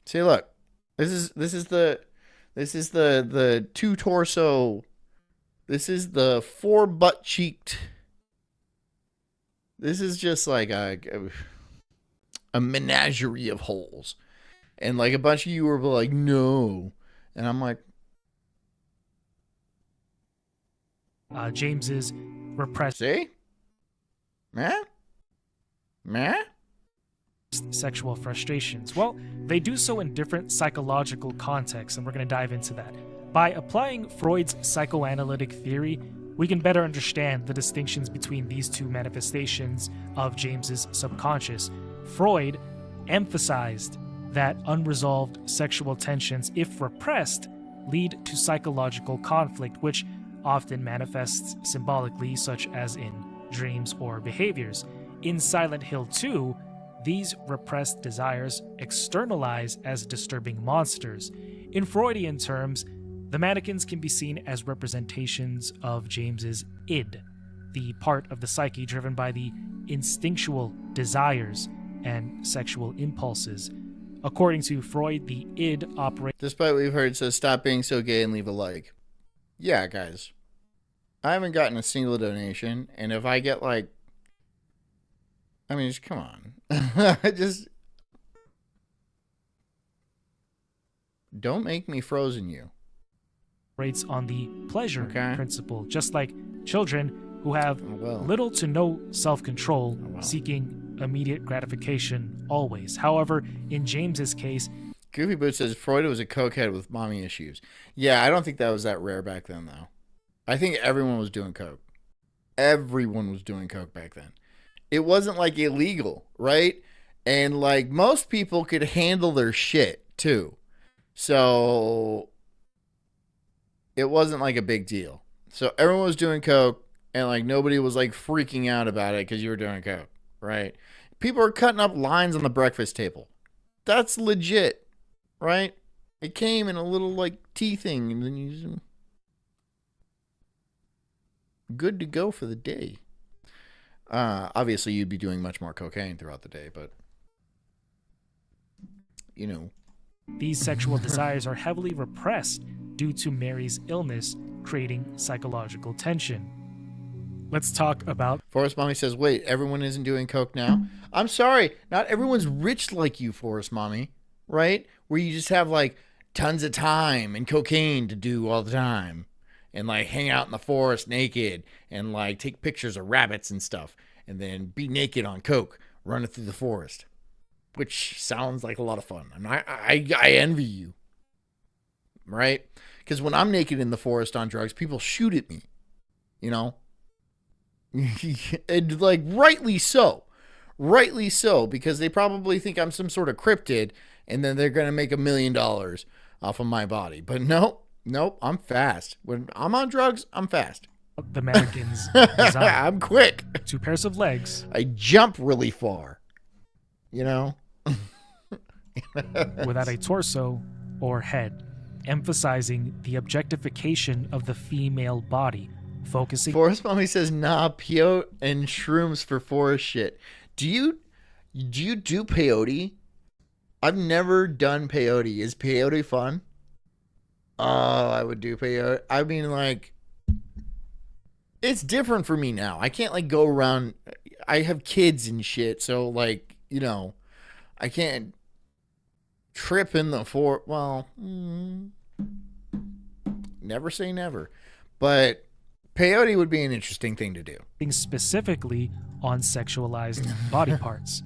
See, look, this is the two torso. This is the four butt cheeked. This is just like a menagerie of holes, and like a bunch of you were like, no, and I'm like, James's repressed see, meh. sexual frustrations. Well, they do so in different psychological contexts, and we're going to dive into that. By applying Freud's psychoanalytic theory, we can better understand the distinctions between these two manifestations of James's subconscious. Freud emphasized that unresolved sexual tensions, if repressed, lead to psychological conflict, which often manifests symbolically, such as in dreams or behaviors. In Silent Hill 2, these repressed desires externalize as disturbing monsters. In Freudian terms, the mannequins can be seen as representations of James's id, the part of the psyche driven by the instinctual desires and sexual impulses. According to Freud, the id operates. Despite what we've heard, it says stop being so gay and leave a like. Yeah, guys, I haven't gotten a single donation, and if I get like, I mean, just come on, just don't make me frozen you. On the pleasure Okay. principle, just like children who have little to no self-control, seeking immediate gratification always. However, in James's case, Goofy Boots says Freud was a cokehead with mommy issues. Yeah, I don't think that was that rare back then, though. I think everyone was doing coke. Everyone was doing coke back then. It wasn't like illegal, right? And like most people could handle their shit too. So it wasn't like a big deal. So everyone was doing coke and like nobody was like freaking out about it because you were doing coke, right? People are cutting up lines on the breakfast table. That's legit, right? It came in a little like tea thing and then you good to go for the day. Obviously you'd be doing much more cocaine throughout the day, but you know. These sexual desires are heavily repressed due to Mary's illness, creating psychological tension. Let's talk about... Forrest Mommy says, wait, everyone isn't doing coke now? I'm sorry, not everyone's rich like you, Forrest Mommy, right? Where you just have like tons of time and cocaine to do all the time and like hang out in the forest naked and like take pictures of rabbits and stuff and then be naked on coke running through the forest, which sounds like a lot of fun. And I envy you, right? Because when I'm naked in the forest on drugs, people shoot at me, you know? And like rightly so, because they probably think I'm some sort of cryptid and then they're going to make $1 million off of my body. But nope, I'm fast. When I'm on drugs, I'm fast. The mannequin's design. I'm quick. 2 pairs of legs. I jump really far, you know? Without a torso or head, emphasizing the objectification of the female body, focusing... Forrest Mommy says, nah, peyote and shrooms for forest shit. Do you do peyote? I've never done peyote. Is peyote fun? Oh, I would do peyote. I mean, like, it's different for me now. I can't, like, go around... I have kids and shit, so, like, you know, I can't trip in the well, never say never. But peyote would be an interesting thing to do. Specifically on sexualized body parts.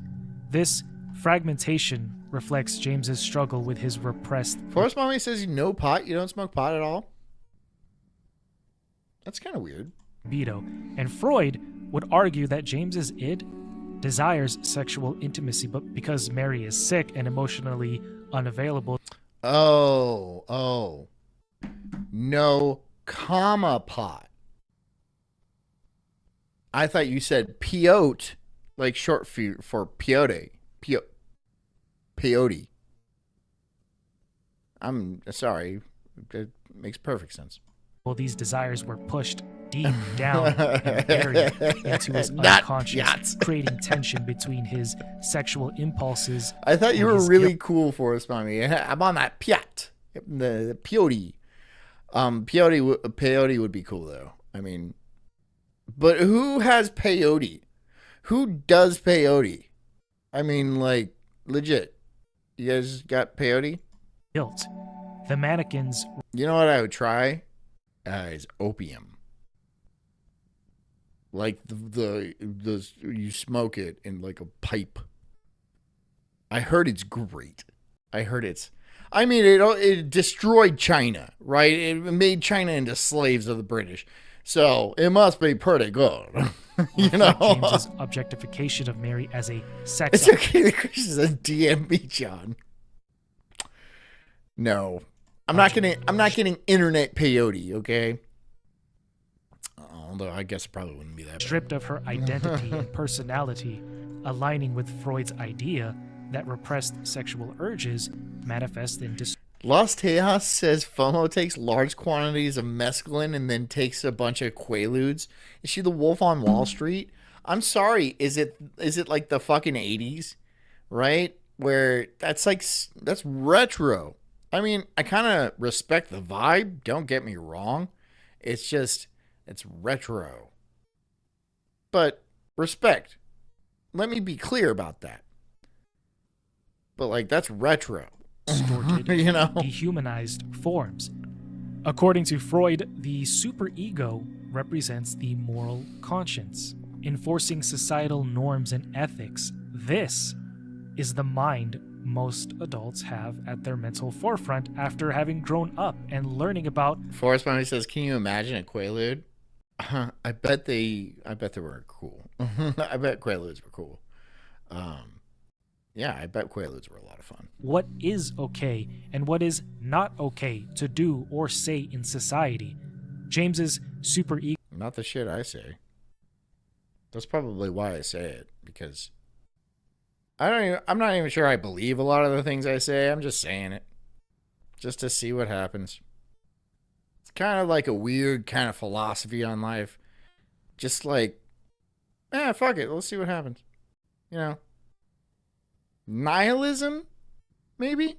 This fragmentation reflects James's struggle with his repressed... Forrest Mommy says no pot? You don't smoke pot at all? That's kind of weird. Libido. And Freud would argue that James's id desires sexual intimacy, but because Mary is sick and emotionally unavailable... Oh. No comma pot. I thought you said peyote, like short for peyote. Peyote. I'm sorry. It makes perfect sense. Well, these desires were pushed deep down and buried into his unconscious, creating tension between his sexual impulses. I thought you were really cool, Forrest Mommy. I'm on that piat, the peyote. Peyote would be cool though. I mean, but who has peyote? Who does peyote? I mean, like, legit. You guys got peyote? Guilt. The mannequins. You know what I would try? Is opium. Like the you smoke it in like a pipe. I heard it's great. I mean, it destroyed China, right? It made China into slaves of the British. So it must be pretty good. You know? James's objectification of Mary as a sex... It's okay that Chris says DM me, John. No. I'm not getting internet peyote, okay? Although I guess it probably wouldn't be that bad. Stripped of her identity and personality, aligning with Freud's idea that repressed sexual urges manifest in Los Tejas says FOMO takes large quantities of mescaline and then takes a bunch of Quaaludes. Is she the Wolf on Wall Street? I'm sorry. Is it like the fucking 80s, right? Where that's retro. I mean, I kind of respect the vibe. Don't get me wrong. It's just, it's retro. But respect. Let me be clear about that. But like, that's retro. Distorted, you know, dehumanized forms. According to Freud, the superego represents the moral conscience, enforcing societal norms and ethics. This is the mind most adults have at their mental forefront after having grown up and learning about... Forrest Bunny says, can you imagine a Quaalude? I bet they were cool. I bet Quaaludes were cool. Yeah, I bet Quaaludes were a lot of fun. What is okay and what is not okay to do or say in society. James's super ego Not the shit I say. That's probably why I say it, because I'm not even sure I believe a lot of the things I say. I'm just saying it just to see what happens. It's kind of like a weird kind of philosophy on life. Just like, fuck it, let's see what happens. You know, nihilism, maybe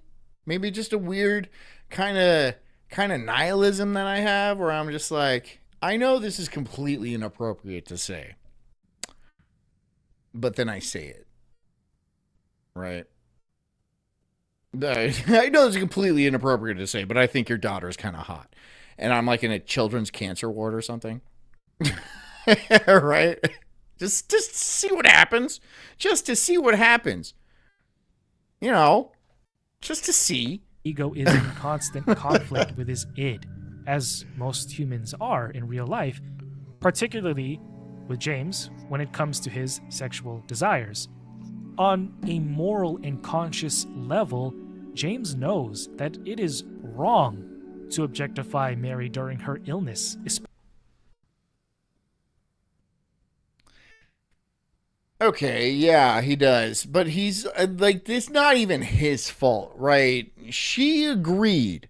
just a weird kind of nihilism that I have, where I'm just like, I know this is completely inappropriate to say, but then I say it, right? I know it's completely inappropriate to say, but I think your daughter is kind of hot, and I'm like in a children's cancer ward or something. Right? Just see what happens. Just to see what happens. You know, just to see. ego is in constant conflict with his id, as most humans are in real life, particularly with James when it comes to his sexual desires. On a moral and conscious level, James knows that it is wrong to objectify Mary during her illness. Okay, yeah, he does. But he's like, this not even his fault, right? She agreed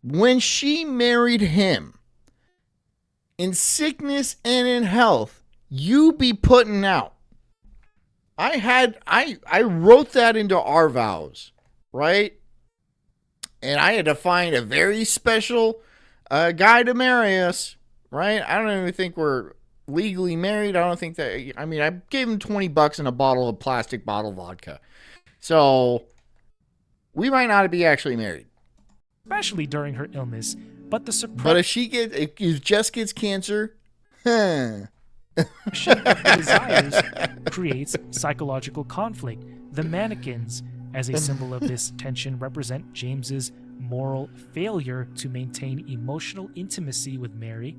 when she married him. In sickness and in health, you be putting out. I wrote that into our vows, right? And I had to find a very special guy to marry us, right? I don't even think we're legally married. I don't think that, I mean, I gave him $20 and a bottle of plastic bottle vodka. So we might not be actually married. Especially during her illness, but But if Jess gets cancer, of desires creates psychological conflict. The mannequins, as a symbol of this tension, represent James's moral failure to maintain emotional intimacy with Mary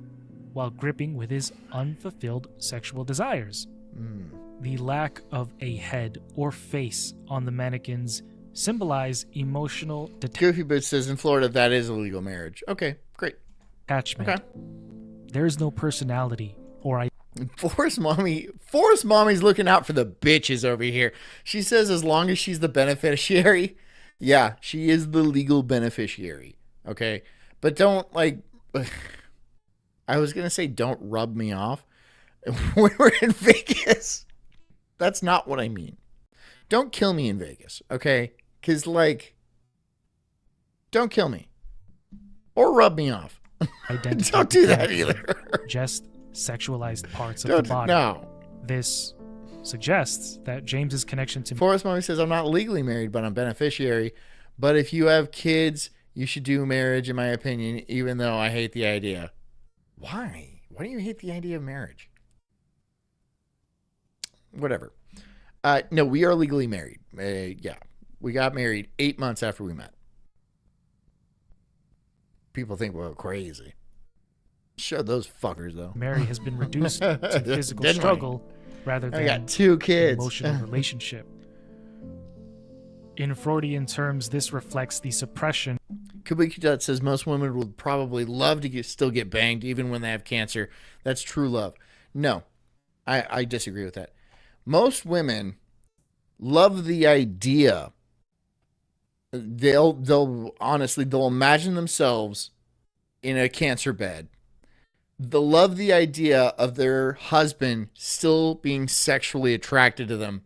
while gripping with his unfulfilled sexual desires. The lack of a head or face on the mannequins symbolize emotional Goofy Boots says in Florida that is a legal marriage. Okay, great. detachment. Okay. There is no personality or Forrest Mommy's looking out for the bitches over here. She says as long as she's the beneficiary, yeah, she is the legal beneficiary. Okay, but don't like. I was gonna say don't rub me off. When we're in Vegas, that's not what I mean. Don't kill me in Vegas, okay? Because like, don't kill me or rub me off. identity. Don't do that either. Just sexualized parts of the body. No. This suggests that James's connection to Forrest Mommy says, I'm not legally married, but I'm beneficiary. But if you have kids, you should do marriage, in my opinion, even though I hate the idea. Why? Why do you hate the idea of marriage? Whatever. No, we are legally married. Yeah. We got married 8 months after we met. People think we're crazy. Show those fuckers, though. Mary has been reduced to physical Dead struggle rather than I got 2 kids. emotional relationship. In Freudian terms, this reflects the suppression. Kubikidut says most women would probably love to still get banged even when they have cancer. That's true love. No, I disagree with that. Most women love the idea. They'll honestly, they'll imagine themselves in a cancer bed. They'll love the idea of their husband still being sexually attracted to them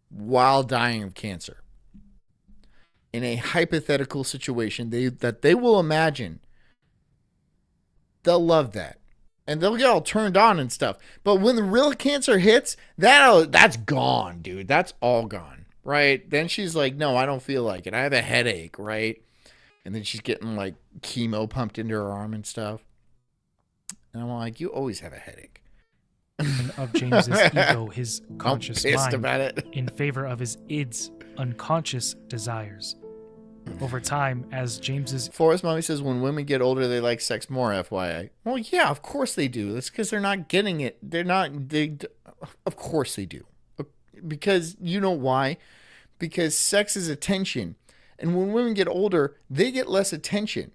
while dying of cancer. In a hypothetical situation that they will imagine, they'll love that. And they'll get all turned on and stuff. But when the real cancer hits, that's gone, dude. That's all gone, right? Then she's like, no, I don't feel like it. I have a headache, right? And then she's getting like chemo pumped into her arm and stuff. And I'm like, you always have a headache. Of James's ego, his conscious I'm pissed mind, about it. in favor of his id's unconscious desires. over time as James's Forrest Mommy says when women get older, they like sex more, FYI. Well, yeah, of course they do. That's because they're not getting it. Of course they do. Because you know why? Because sex is attention. And when women get older, they get less attention.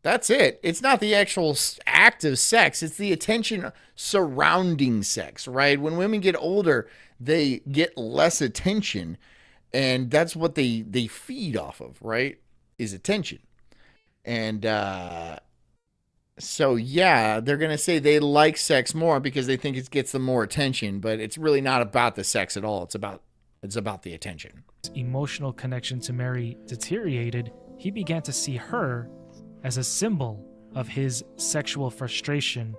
That's it. It's not the actual act of sex. It's the attention surrounding sex, right? When women get older, they get less attention. And that's what they feed off of, right? Is attention. And so, yeah, they're going to say they like sex more because they think it gets them more attention. But it's really not about the sex at all. It's about the attention. emotional connection to Mary deteriorated, he began to see her as a symbol of his sexual frustration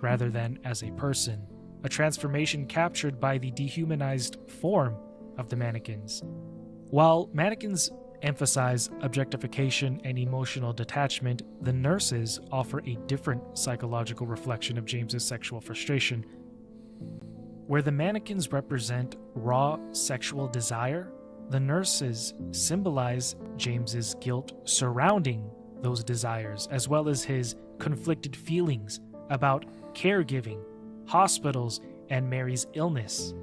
rather than as a person, a transformation captured by the dehumanized form of the mannequins. While mannequins emphasize objectification and emotional detachment, the nurses offer a different psychological reflection of James's sexual frustration. Where the mannequins represent raw sexual desire, the nurses symbolize James's guilt surrounding those desires, as well as his conflicted feelings about caregiving, hospitals, and Mary's illness.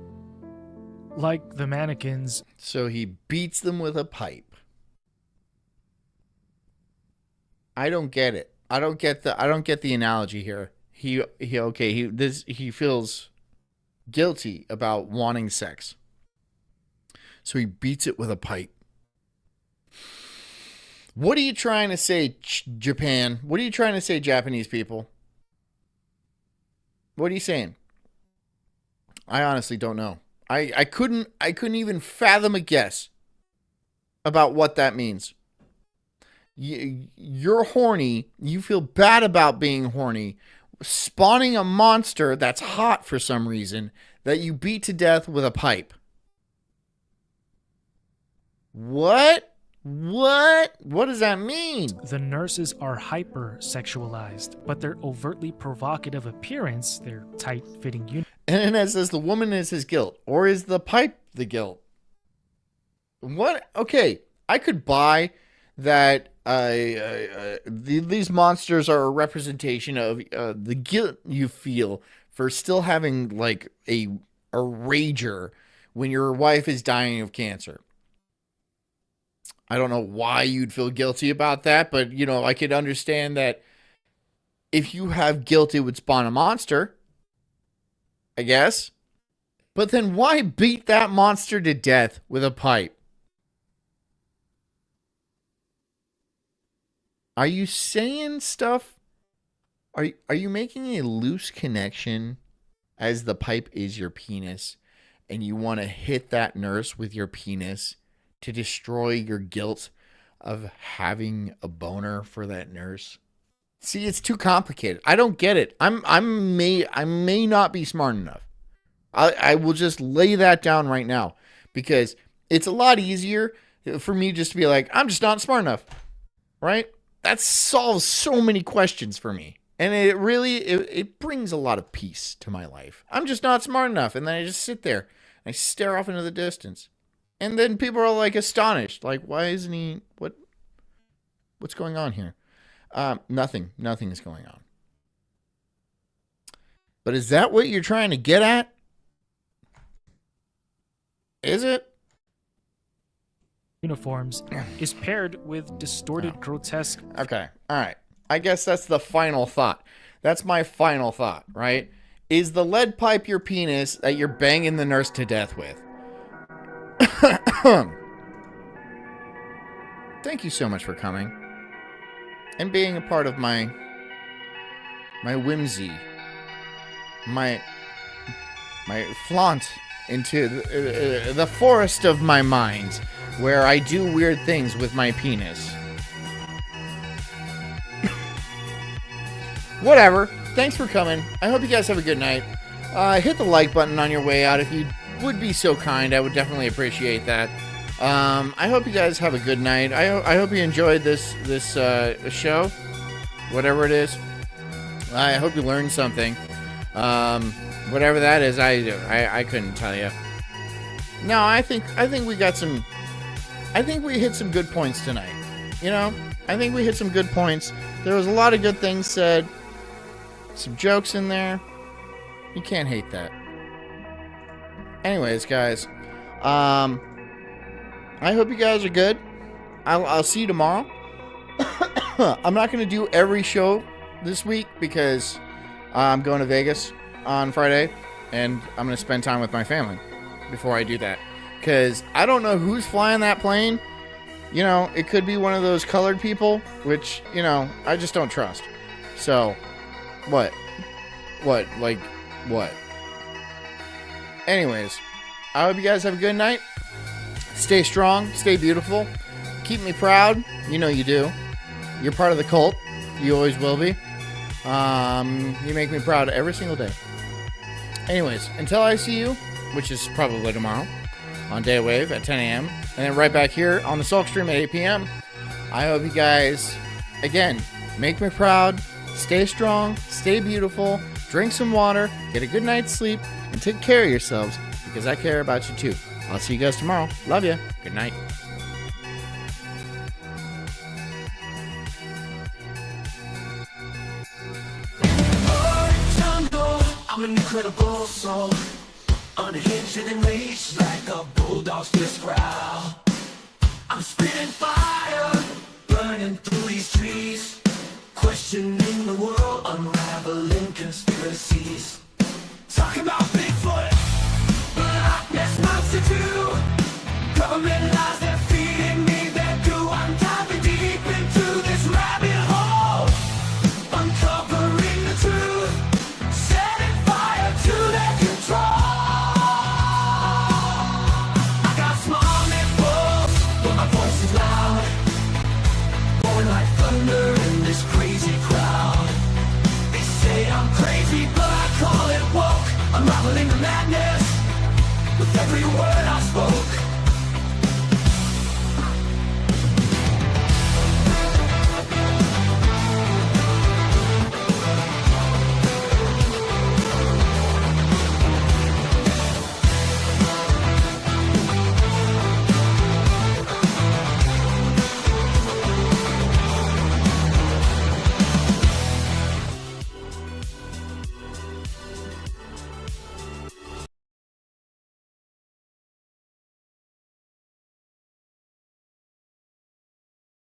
Like the mannequins, So he beats them with a pipe. I don't get it. I don't get the analogy here. He feels guilty about wanting sex. So he beats it with a pipe. What are you trying to say, Japan? What are you trying to say, Japanese people? What are you saying? I honestly don't know. I couldn't even fathom a guess about what that means. You're horny. You feel bad about being horny. Spawning a monster that's hot for some reason that you beat to death with a pipe. What? What does that mean? the nurses are hyper-sexualized, but their overtly provocative appearance, their tight-fitting uniforms, And then it says the woman is his guilt. Or is the pipe the guilt? What? Okay, I could buy that these monsters are a representation of the guilt you feel for still having like a rager when your wife is dying of cancer. I don't know why you'd feel guilty about that, but I could understand that if you have guilt, it would spawn a monster, I guess. But then why beat that monster to death with a pipe? Are you saying stuff? Are you making a loose connection as the pipe is your penis and you want to hit that nurse with your penis to destroy your guilt of having a boner for that nurse? See, it's too complicated. I don't get it. I may not be smart enough. I will just lay that down right now because it's a lot easier for me just to be like, I'm just not smart enough, right? That solves so many questions for me. And it really, it brings a lot of peace to my life. I'm just not smart enough. And then I just sit there and I stare off into the distance. And then people are like astonished. Like, why isn't he, what's going on here? Nothing is going on. But is that what you're trying to get at? Is it? uniforms is paired with distorted, grotesque. Okay. All right. I guess that's the final thought. That's my final thought, right? Is the lead pipe your penis that you're banging the nurse to death with? Thank you so much for coming and being a part of my whimsy, my flaunt into the forest of my mind, where I do weird things with my penis. Whatever. Thanks for coming. I hope you guys have a good night. Hit the like button on your way out if you would be so kind. I would definitely appreciate that. I hope you guys have a good night. I hope you enjoyed this show, whatever it is. I hope you learned something. Whatever that is, I couldn't tell you. No, I think we got some I think we hit some good points tonight. You know, I think we hit some good points. There was a lot of good things said. Some jokes in there. You can't hate that. Anyways, guys, I hope you guys are good. I'll see you tomorrow. I'm not going to do every show this week because I'm going to Vegas on Friday, and I'm going to spend time with my family before I do that. Because I don't know who's flying that plane. You know, it could be one of those colored people, which, you know, I just don't trust. So, what? Like, what? Anyways, I hope you guys have a good night. Stay strong, stay beautiful. Keep me proud. You know you do. You're part of the cult. You always will be. You make me proud every single day. Anyways, until I see you, which is probably tomorrow, on Daywave at 10 a.m., and then right back here on the Sulk stream at 8 p.m., I hope you guys, again, make me proud, stay strong, stay beautiful, drink some water, get a good night's sleep, and take care of yourselves, because I care about you too. I'll see you guys tomorrow. Love you. Good night. I'm an incredible soul, unhinged and enraged like a bulldog's fierce growl. I'm spitting fire, burning through these trees, questioning the world, unraveling conspiracies. Talking about Bigfoot, Loch Ness Monster too. Government lies, they're feeding me their goo. I'm diving deep into this rabbit hole, uncovering the truth, setting fire to their control. I got small nipples, but my voice is loud, roaring like thunder in this crazy crowd. They say I'm crazy, but I call it woke, unraveling the madness with every word I spoke.